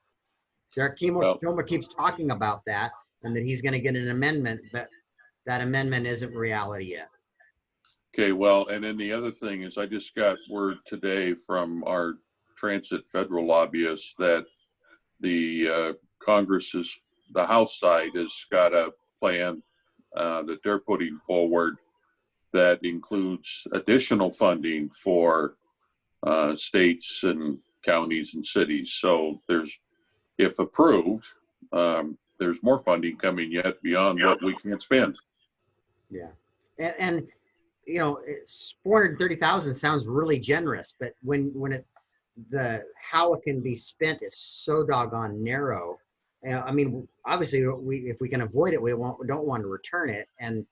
Derek Kilmer keeps talking about that and that he's going to get an amendment, but that amendment isn't reality yet. Okay, well, and then the other thing is I just got word today from our transit federal lobbyists that the the House side has got a plan that they're putting forward that includes additional funding for states and counties and cities. So if approved, there's more funding coming yet beyond what we can spend. Yeah, and it's 430,000 sounds really generous, but when how it can be spent is so doggone narrow. I mean, obviously, if we can avoid it, we don't want to return it. And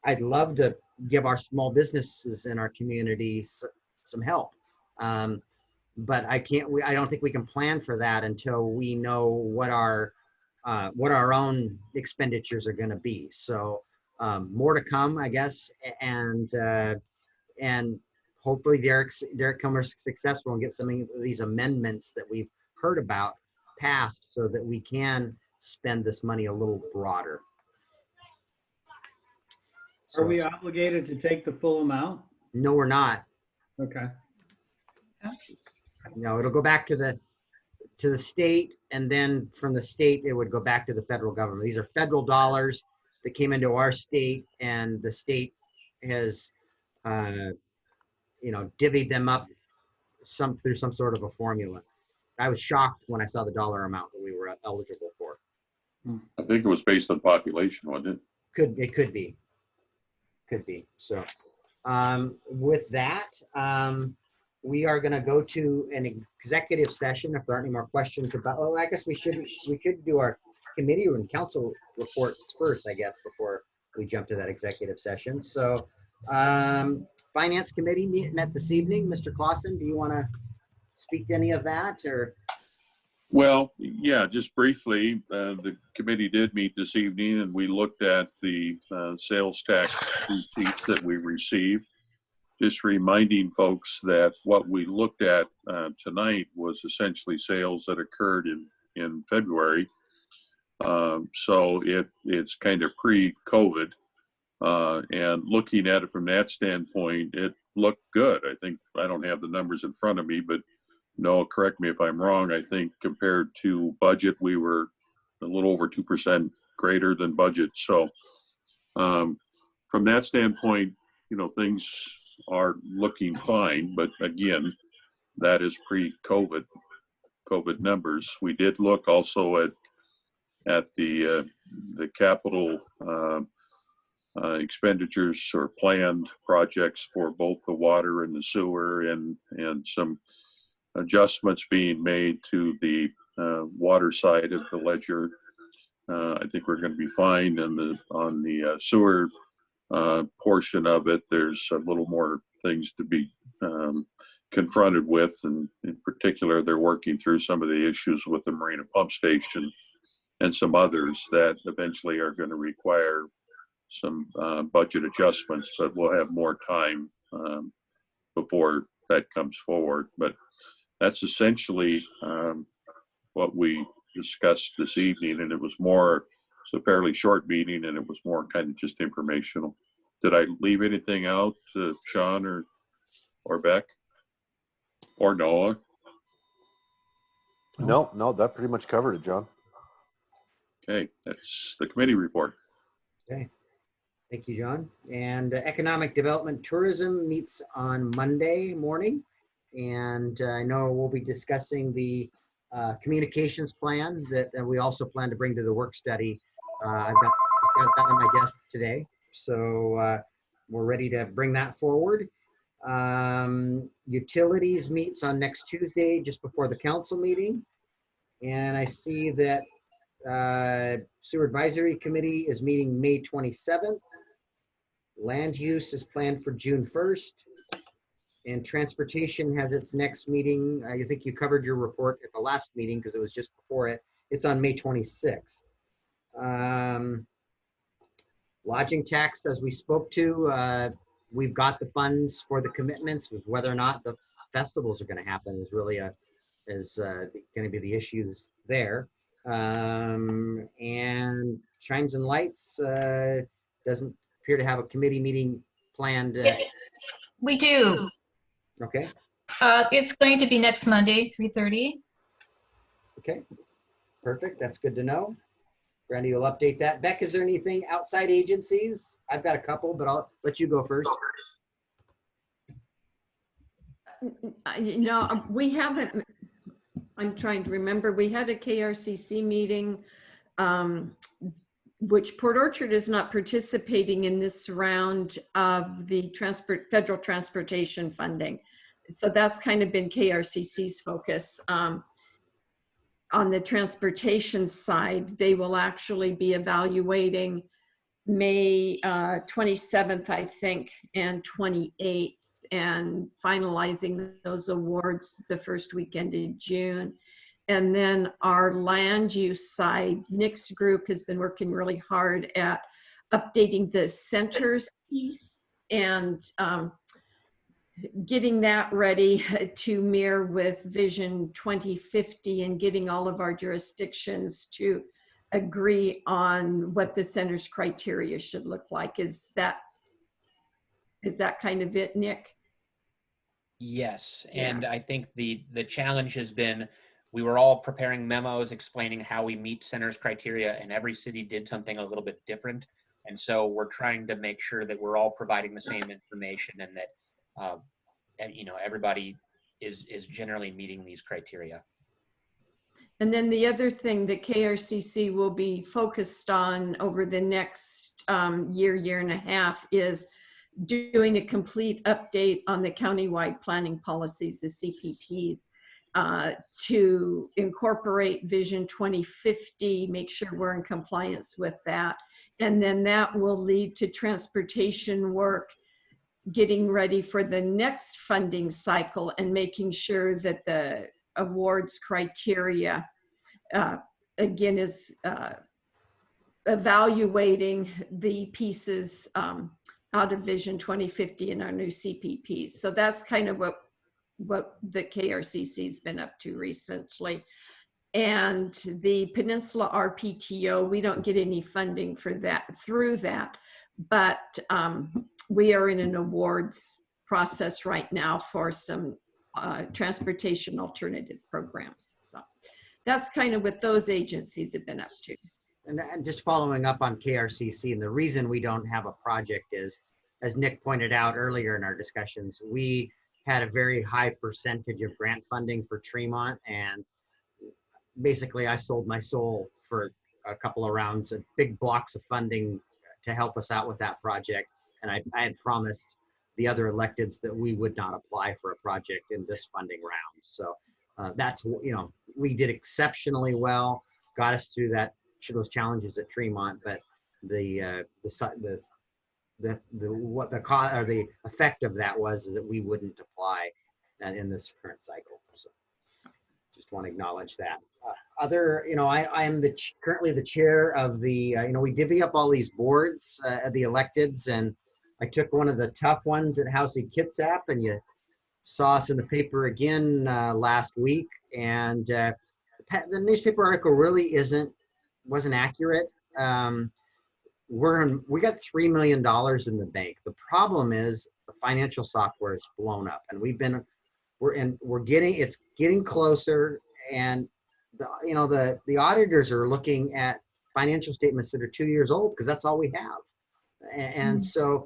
I'd love to give our small businesses in our community some help. But I don't think we can plan for that until we know what our own expenditures are going to be. So more to come, I guess, and hopefully Derek Kilmer's successful and get some of these amendments that we've heard about passed so that we can spend this money a little broader. Are we obligated to take the full amount? No, we're not. Okay. No, it'll go back to the state, and then from the state it would go back to the federal government. These are federal dollars that came into our state, and the state has divvied them up through some sort of a formula. I was shocked when I saw the dollar amount that we were eligible for. I think it was based on population, wasn't it? It could be. So with that, we are going to go to an executive session. If there aren't any more questions about, I guess we should do our committee and council reports first, I guess, before we jump to that executive session. So Finance Committee met this evening. Mr. Clausen, do you want to speak to any of that, or? Well, yeah, just briefly, the committee did meet this evening and we looked at the sales tax receipts that we received. Just reminding folks that what we looked at tonight was essentially sales that occurred in February. So it's kind of pre-COVID. And looking at it from that standpoint, it looked good. I don't have the numbers in front of me, but no, correct me if I'm wrong. I think compared to budget, we were a little over 2% greater than budget. So from that standpoint, things are looking fine. But again, that is pre-COVID numbers. We did look also at the capital expenditures or planned projects for both the water and the sewer, and some adjustments being made to the water side of the ledger. I think we're going to be fine. And on the sewer portion of it, there's a little more things to be confronted with, and in particular, they're working through some of the issues with the marina pump station and some others that eventually are going to require some budget adjustments, but we'll have more time before that comes forward. But that's essentially what we discussed this evening, and it's a fairly short meeting, and it was more kind of just informational. Did I leave anything out, Sean or Beck or Noah? No, that pretty much covered it, John. Okay, that's the committee report. Okay. Thank you, John. And Economic Development Tourism meets on Monday morning. And I know we'll be discussing the communications plan that we also plan to bring to the work study. I've got that on my desk today. So we're ready to bring that forward. Utilities meets on next Tuesday, just before the council meeting. And I see that Sewer Advisory Committee is meeting May 27th. Land use is planned for June 1st. And transportation has its next meeting. I think you covered your report at the last meeting because it was just before it. It's on May 26th. Lodging tax, as we spoke to, we've got the funds for the commitments. Was whether or not the festivals are going to happen is really going to be the issues there. And Chimes and Lights doesn't appear to have a committee meeting planned. We do. Okay. It's going to be next Monday, 3:30. Okay. Perfect. That's good to know. Brandy will update that. Beck, is there anything outside agencies? I've got a couple, but I'll let you go first. We haven't. I'm trying to remember. We had a KRCC meeting, which Port Orchard is not participating in this round of the federal transportation funding. So that's kind of been KRCC's focus. On the transportation side, they will actually be evaluating May 27th, I think, and 28th, and finalizing those awards the first weekend in June. And then our land use side, Nick's group has been working really hard at updating the centers piece and getting that ready to mirror with Vision 2050 and getting all of our jurisdictions to agree on what the center's criteria should look like. Is that kind of it, Nick? Yes, Yeah. and I think the challenge has been, we were all preparing memos explaining how we meet center's criteria, and every city did something a little bit different. And so we're trying to make sure that we're all providing the same information, and that everybody is generally meeting these criteria. And then the other thing that KRCC will be focused on over the next year and a half is doing a complete update on the countywide planning policies, the CPPs, to incorporate Vision 2050, make sure we're in compliance with that. And then that will lead to transportation work, getting ready for the next funding cycle and making sure that the awards criteria again, is evaluating the pieces out of Vision 2050 and our new CPPs. So that's kind of what the KRCC's been up to recently. And the Peninsula RPTO, we don't get any funding for that through that, but we are in an awards process right now for some transportation alternative programs. So that's kind of what those agencies have been up to. And just following up on KRCC, and the reason we don't have a project is, as Nick pointed out earlier in our discussions, we had a very high percentage of grant funding for Tremont, and basically I sold my soul for a couple of rounds of big blocks of funding to help us out with that project. And I had promised the other electeds that we would not apply for a project in this funding round. So that's, you know, we did exceptionally well, got us through those challenges at Tremont, but the effect of that was that we wouldn't apply in this current cycle. So just want to acknowledge that. I am currently the chair of the, we divvy up all these boards of the electeds, and I took one of the tough ones at House of Kitsap, and you saw us in the paper again last week. And the newspaper article really wasn't accurate. We got $3 million in the bank. The problem is the financial software is blown up, and it's getting closer, and the auditors are looking at financial statements that are 2 years old because that's all we have. And so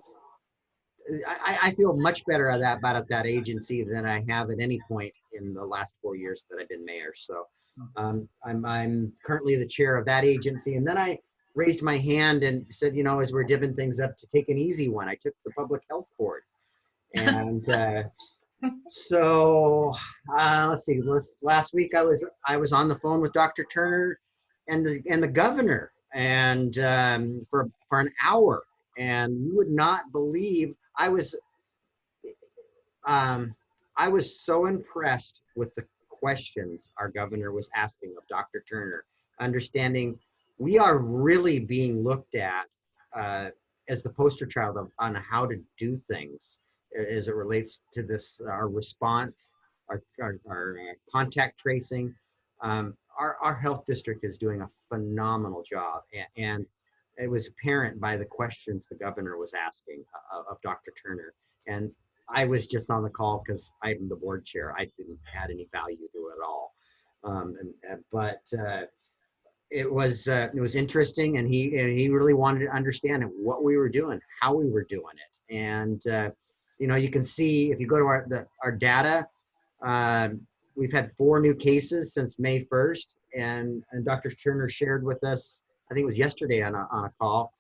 I feel much better about that agency than I have at any point in the last 4 years that I've been mayor. So I'm currently the chair of that agency. And then I raised my hand and said, as we're divvying things up, to take an easy one, I took the public health board. And so let's see. Last week I was on the phone with Dr. Turner and the governor, and for an hour. And you would not believe, I was so impressed with the questions our governor was asking of Dr. Turner, understanding we are really being looked at as the poster child on how to do things as it relates to this, our response, our contact tracing. Our health district is doing a phenomenal job, and it was apparent by the questions the governor was asking of Dr. Turner. And I was just on the call because I'm the board chair. I didn't add any value to it at all. But it was interesting, and he really wanted to understand what we were doing, how we were doing it. And you can see if you go to our data, we've had 4 new cases since May 1st, and Dr. Turner shared with us, I think it was yesterday on a call,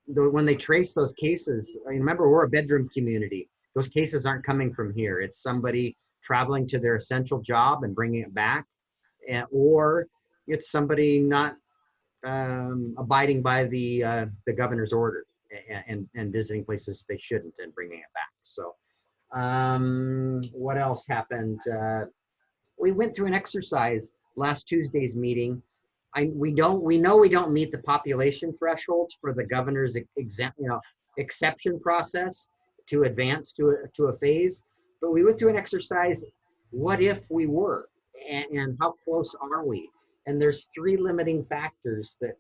when they trace those cases. Remember, we're a bedroom community. Those cases aren't coming from here. It's somebody traveling to their essential job and bringing it back, or it's somebody not abiding by the governor's order and visiting places they shouldn't and bringing it back. So what else happened? We went through an exercise last Tuesday's meeting. We know we don't meet the population threshold for the governor's exception process to advance to a phase, but we went through an exercise. What if we were, and how close are we? And there's 3 limiting factors that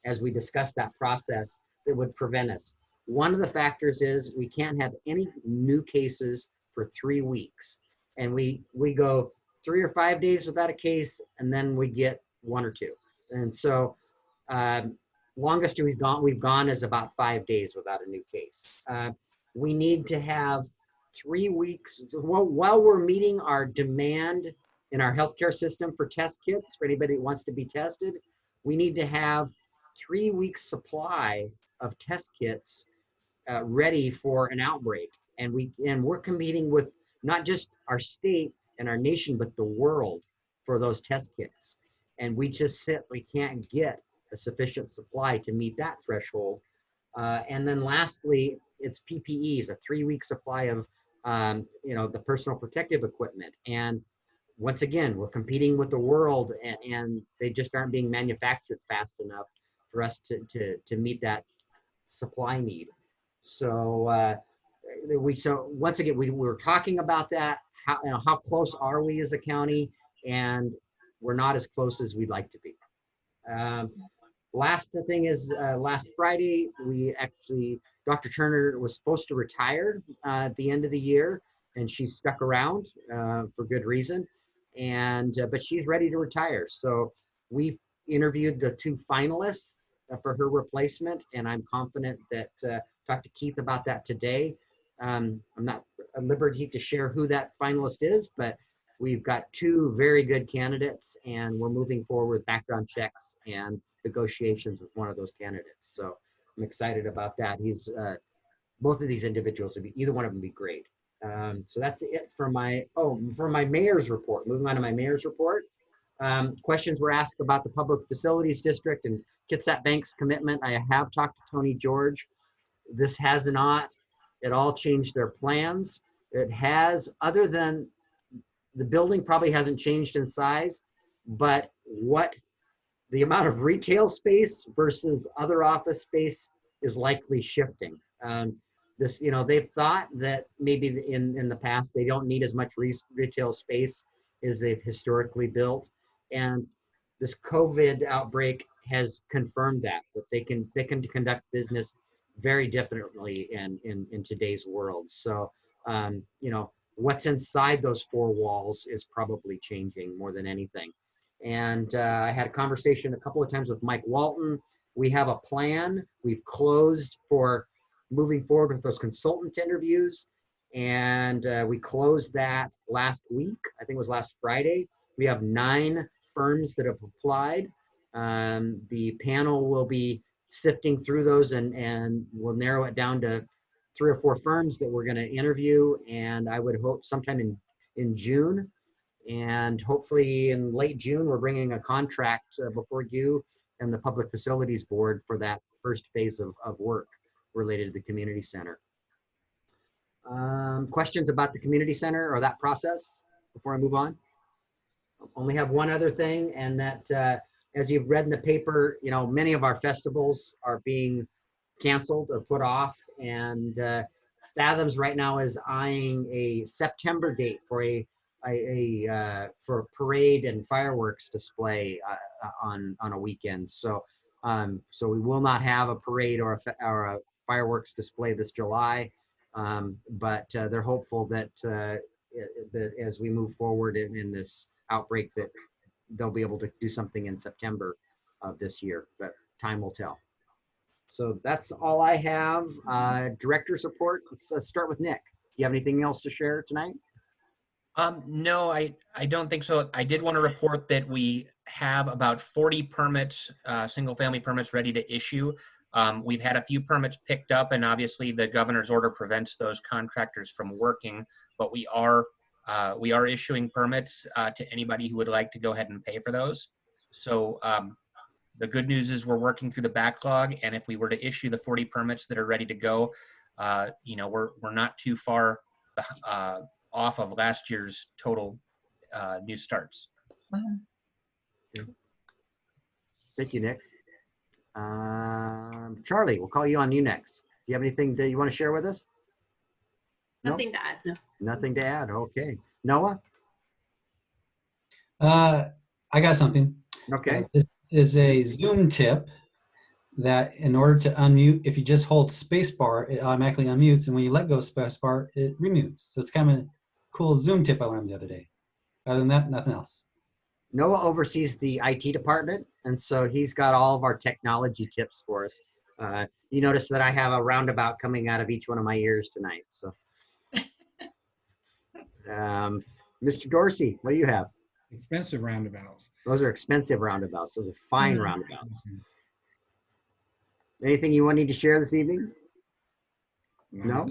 as we discuss that process, that would prevent us. One of the factors is we can't have any new cases for 3 weeks, and we go 3 or 5 days without a case, and then we get 1 or 2. And so longest we've gone is about 5 days without a new case. We need to have 3 weeks while we're meeting our demand in our healthcare system for test kits for anybody that wants to be tested. We need to have 3 weeks supply of test kits ready for an outbreak. And we're competing with not just our state and our nation, but the world for those test kits. And we can't get a sufficient supply to meet that threshold. And then lastly, it's PPEs, a 3-week supply of the personal protective equipment. And once again, we're competing with the world, and they just aren't being manufactured fast enough for us to meet that supply need. So so once again, we were talking about that. How close are we as a county? And we're not as close as we'd like to be. Last thing is, last Friday, Dr. Turner was supposed to retire at the end of the year, and she stuck around for good reason. But she's ready to retire. So we've interviewed the 2 finalists for her replacement, and I'm confident that talked to Keith about that today. I'm not at liberty to share who that finalist is, but we've got 2 very good candidates, and we're moving forward with background checks and negotiations with one of those candidates. So I'm excited about that. Both of these individuals either one of them would be great. So that's it for my mayor's report. Moving on to my mayor's report. Questions were asked about the Public Facilities District and Kitsap Bank's commitment. I have talked to Tony George. This has not at all changed their plans. It has, other than the building probably hasn't changed in size, but the amount of retail space versus other office space is likely shifting. They've thought that maybe in the past they don't need as much retail space as they've historically built, and this COVID outbreak has confirmed that they can conduct business very differently in today's world. So what's inside those 4 walls is probably changing more than anything. And I had a conversation a couple of times with Mike Walton. We have a plan. We've closed for moving forward with those consultant interviews. And we closed that last week. I think it was last Friday. We have 9 firms that have applied. The panel will be sifting through those and we'll narrow it down to 3 or 4 firms that we're going to interview. And I would hope sometime in June. And hopefully in late June, we're bringing a contract before you and the Public Facilities Board for that first phase of work related to the community center. Questions about the community center or that process before I move on? I only have one other thing, and that as you've read in the paper, many of our festivals are being canceled or put off, and Fathoms right now is eyeing a September date for for a parade and fireworks display on a weekend. So we will not have a parade or a fireworks display this July, but they're hopeful that as we move forward in this outbreak, that they'll be able to do something in September of this year, but time will tell. So that's all I have. Director's report. Let's start with Nick. Do you have anything else to share tonight? No, I don't think so. I did want to report that we have about 40 permits, single-family permits ready to issue. We've had a few permits picked up, and obviously the governor's order prevents those contractors from working, but we are issuing permits to anybody who would like to go ahead and pay for those. So the good news is we're working through the backlog, and if we were to issue the 40 permits that are ready to go, we're not too far off of last year's total new starts. Wow. Thank you, Nick. Charlie, we'll call you on you next. Do you have anything that you want to share with us? Nothing to add. No. Nothing to add. Okay. Noah? I got something. Okay. It is a Zoom tip that in order to unmute, if you just hold spacebar, it automatically unmutes, and when you let go of spacebar, it remutes. So it's kind of a cool Zoom tip I learned the other day. Other than that, nothing else. Noah oversees the IT department, and so he's got all of our technology tips for us. You notice that I have a roundabout coming out of each one of my ears tonight. So, Mr. Dorsey, what do you have? Expensive roundabouts. Those are expensive roundabouts. Those are fine roundabouts. Anything you need to share this evening? No?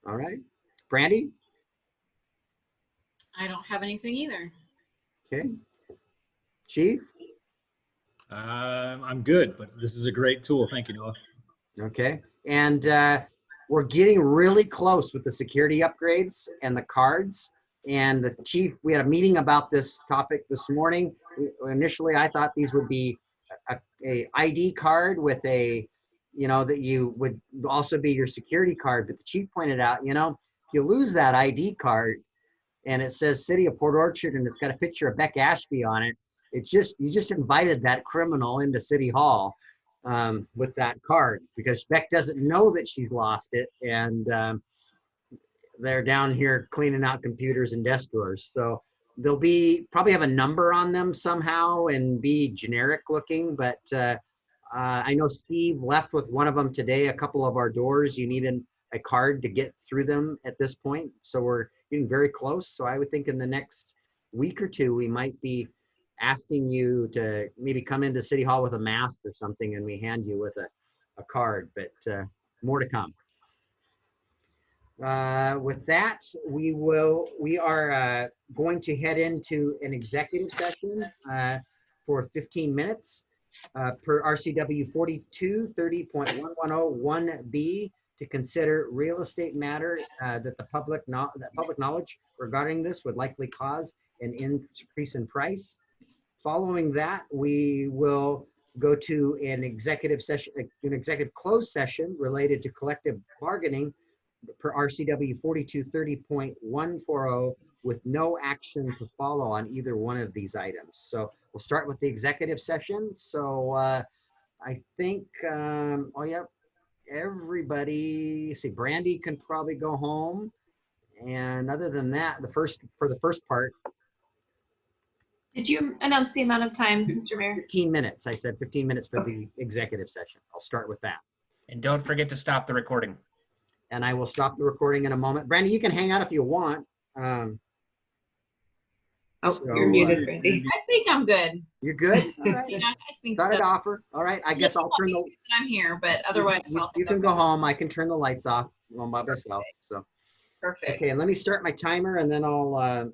All right. Brandy? I don't have anything either. Okay. Chief? I'm good, but this is a great tool. Thank you, Noah. Okay. And we're getting really close with the security upgrades and the cards. And the chief, we had a meeting about this topic this morning. Initially, I thought these would be a ID card with a, that you would also be your security card. But the chief pointed out, if you lose that ID card and it says City of Port Orchard and it's got a picture of Beck Ashby on it, you just invited that criminal into City Hall with that card, because Beck doesn't know that she's lost it, and they're down here cleaning out computers and desk drawers. So they'll probably have a number on them somehow and be generic looking, but I know Steve left with one of them today. A couple of our doors, you need a card to get through them at this point. So we're getting very close. So I would think in the next week or two, we might be asking you to maybe come into City Hall with a mask or something, and we hand you with a card, but more to come. With that, we are going to head into an executive session for 15 minutes per RCW 4230.1101B to consider real estate matter that public knowledge regarding this would likely cause an increase in price. Following that, we will go to an executive session, an executive closed session related to collective bargaining per RCW 4230.140 with no action to follow on either one of these items. So we'll start with the executive session. So I think, everybody, see, Brandy can probably go home. And other than that, for the first part. Did you announce the amount of time, Mr. Mayor? 15 minutes. I said 15 minutes for the executive session. I'll start with that. And don't forget to stop the recording. And I will stop the recording in a moment. Brandy, you can hang out if you want. You're muted, Brandy. I think I'm good. You're good? All right. Yeah, I think Thought so. I'd offer. All right. I guess I'll turn the. I'm here, but otherwise, You can go home. I can turn the lights off by myself. So. Perfect. Okay, and let me start my timer, and then I'll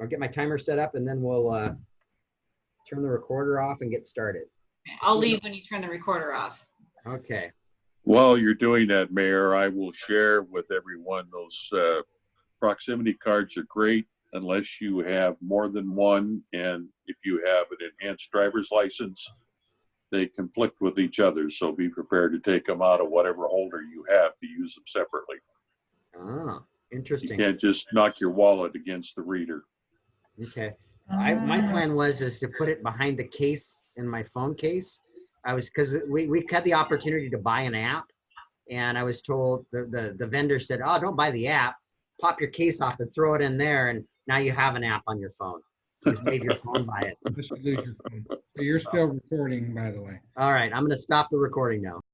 get my timer set up, and then we'll turn the recorder off and get started. I'll leave when you turn the recorder off. Okay. While you're doing that, Mayor, I will share with everyone those proximity cards are great unless you have more than one. And if you have an enhanced driver's license, they conflict with each other. So be prepared to take them out of whatever holder you have to use them separately. Oh, interesting. You can't just knock your wallet against the reader. Okay. My plan was to put it behind the case in my phone case. Because we had the opportunity to buy an app, and I was told the vendor said, "Oh, don't buy the app. Pop your case off and throw it in there, and now you have an app on your phone. Just made your phone buy it." Just lose your phone. So you're still recording, by the way. All right, I'm going to stop the recording now.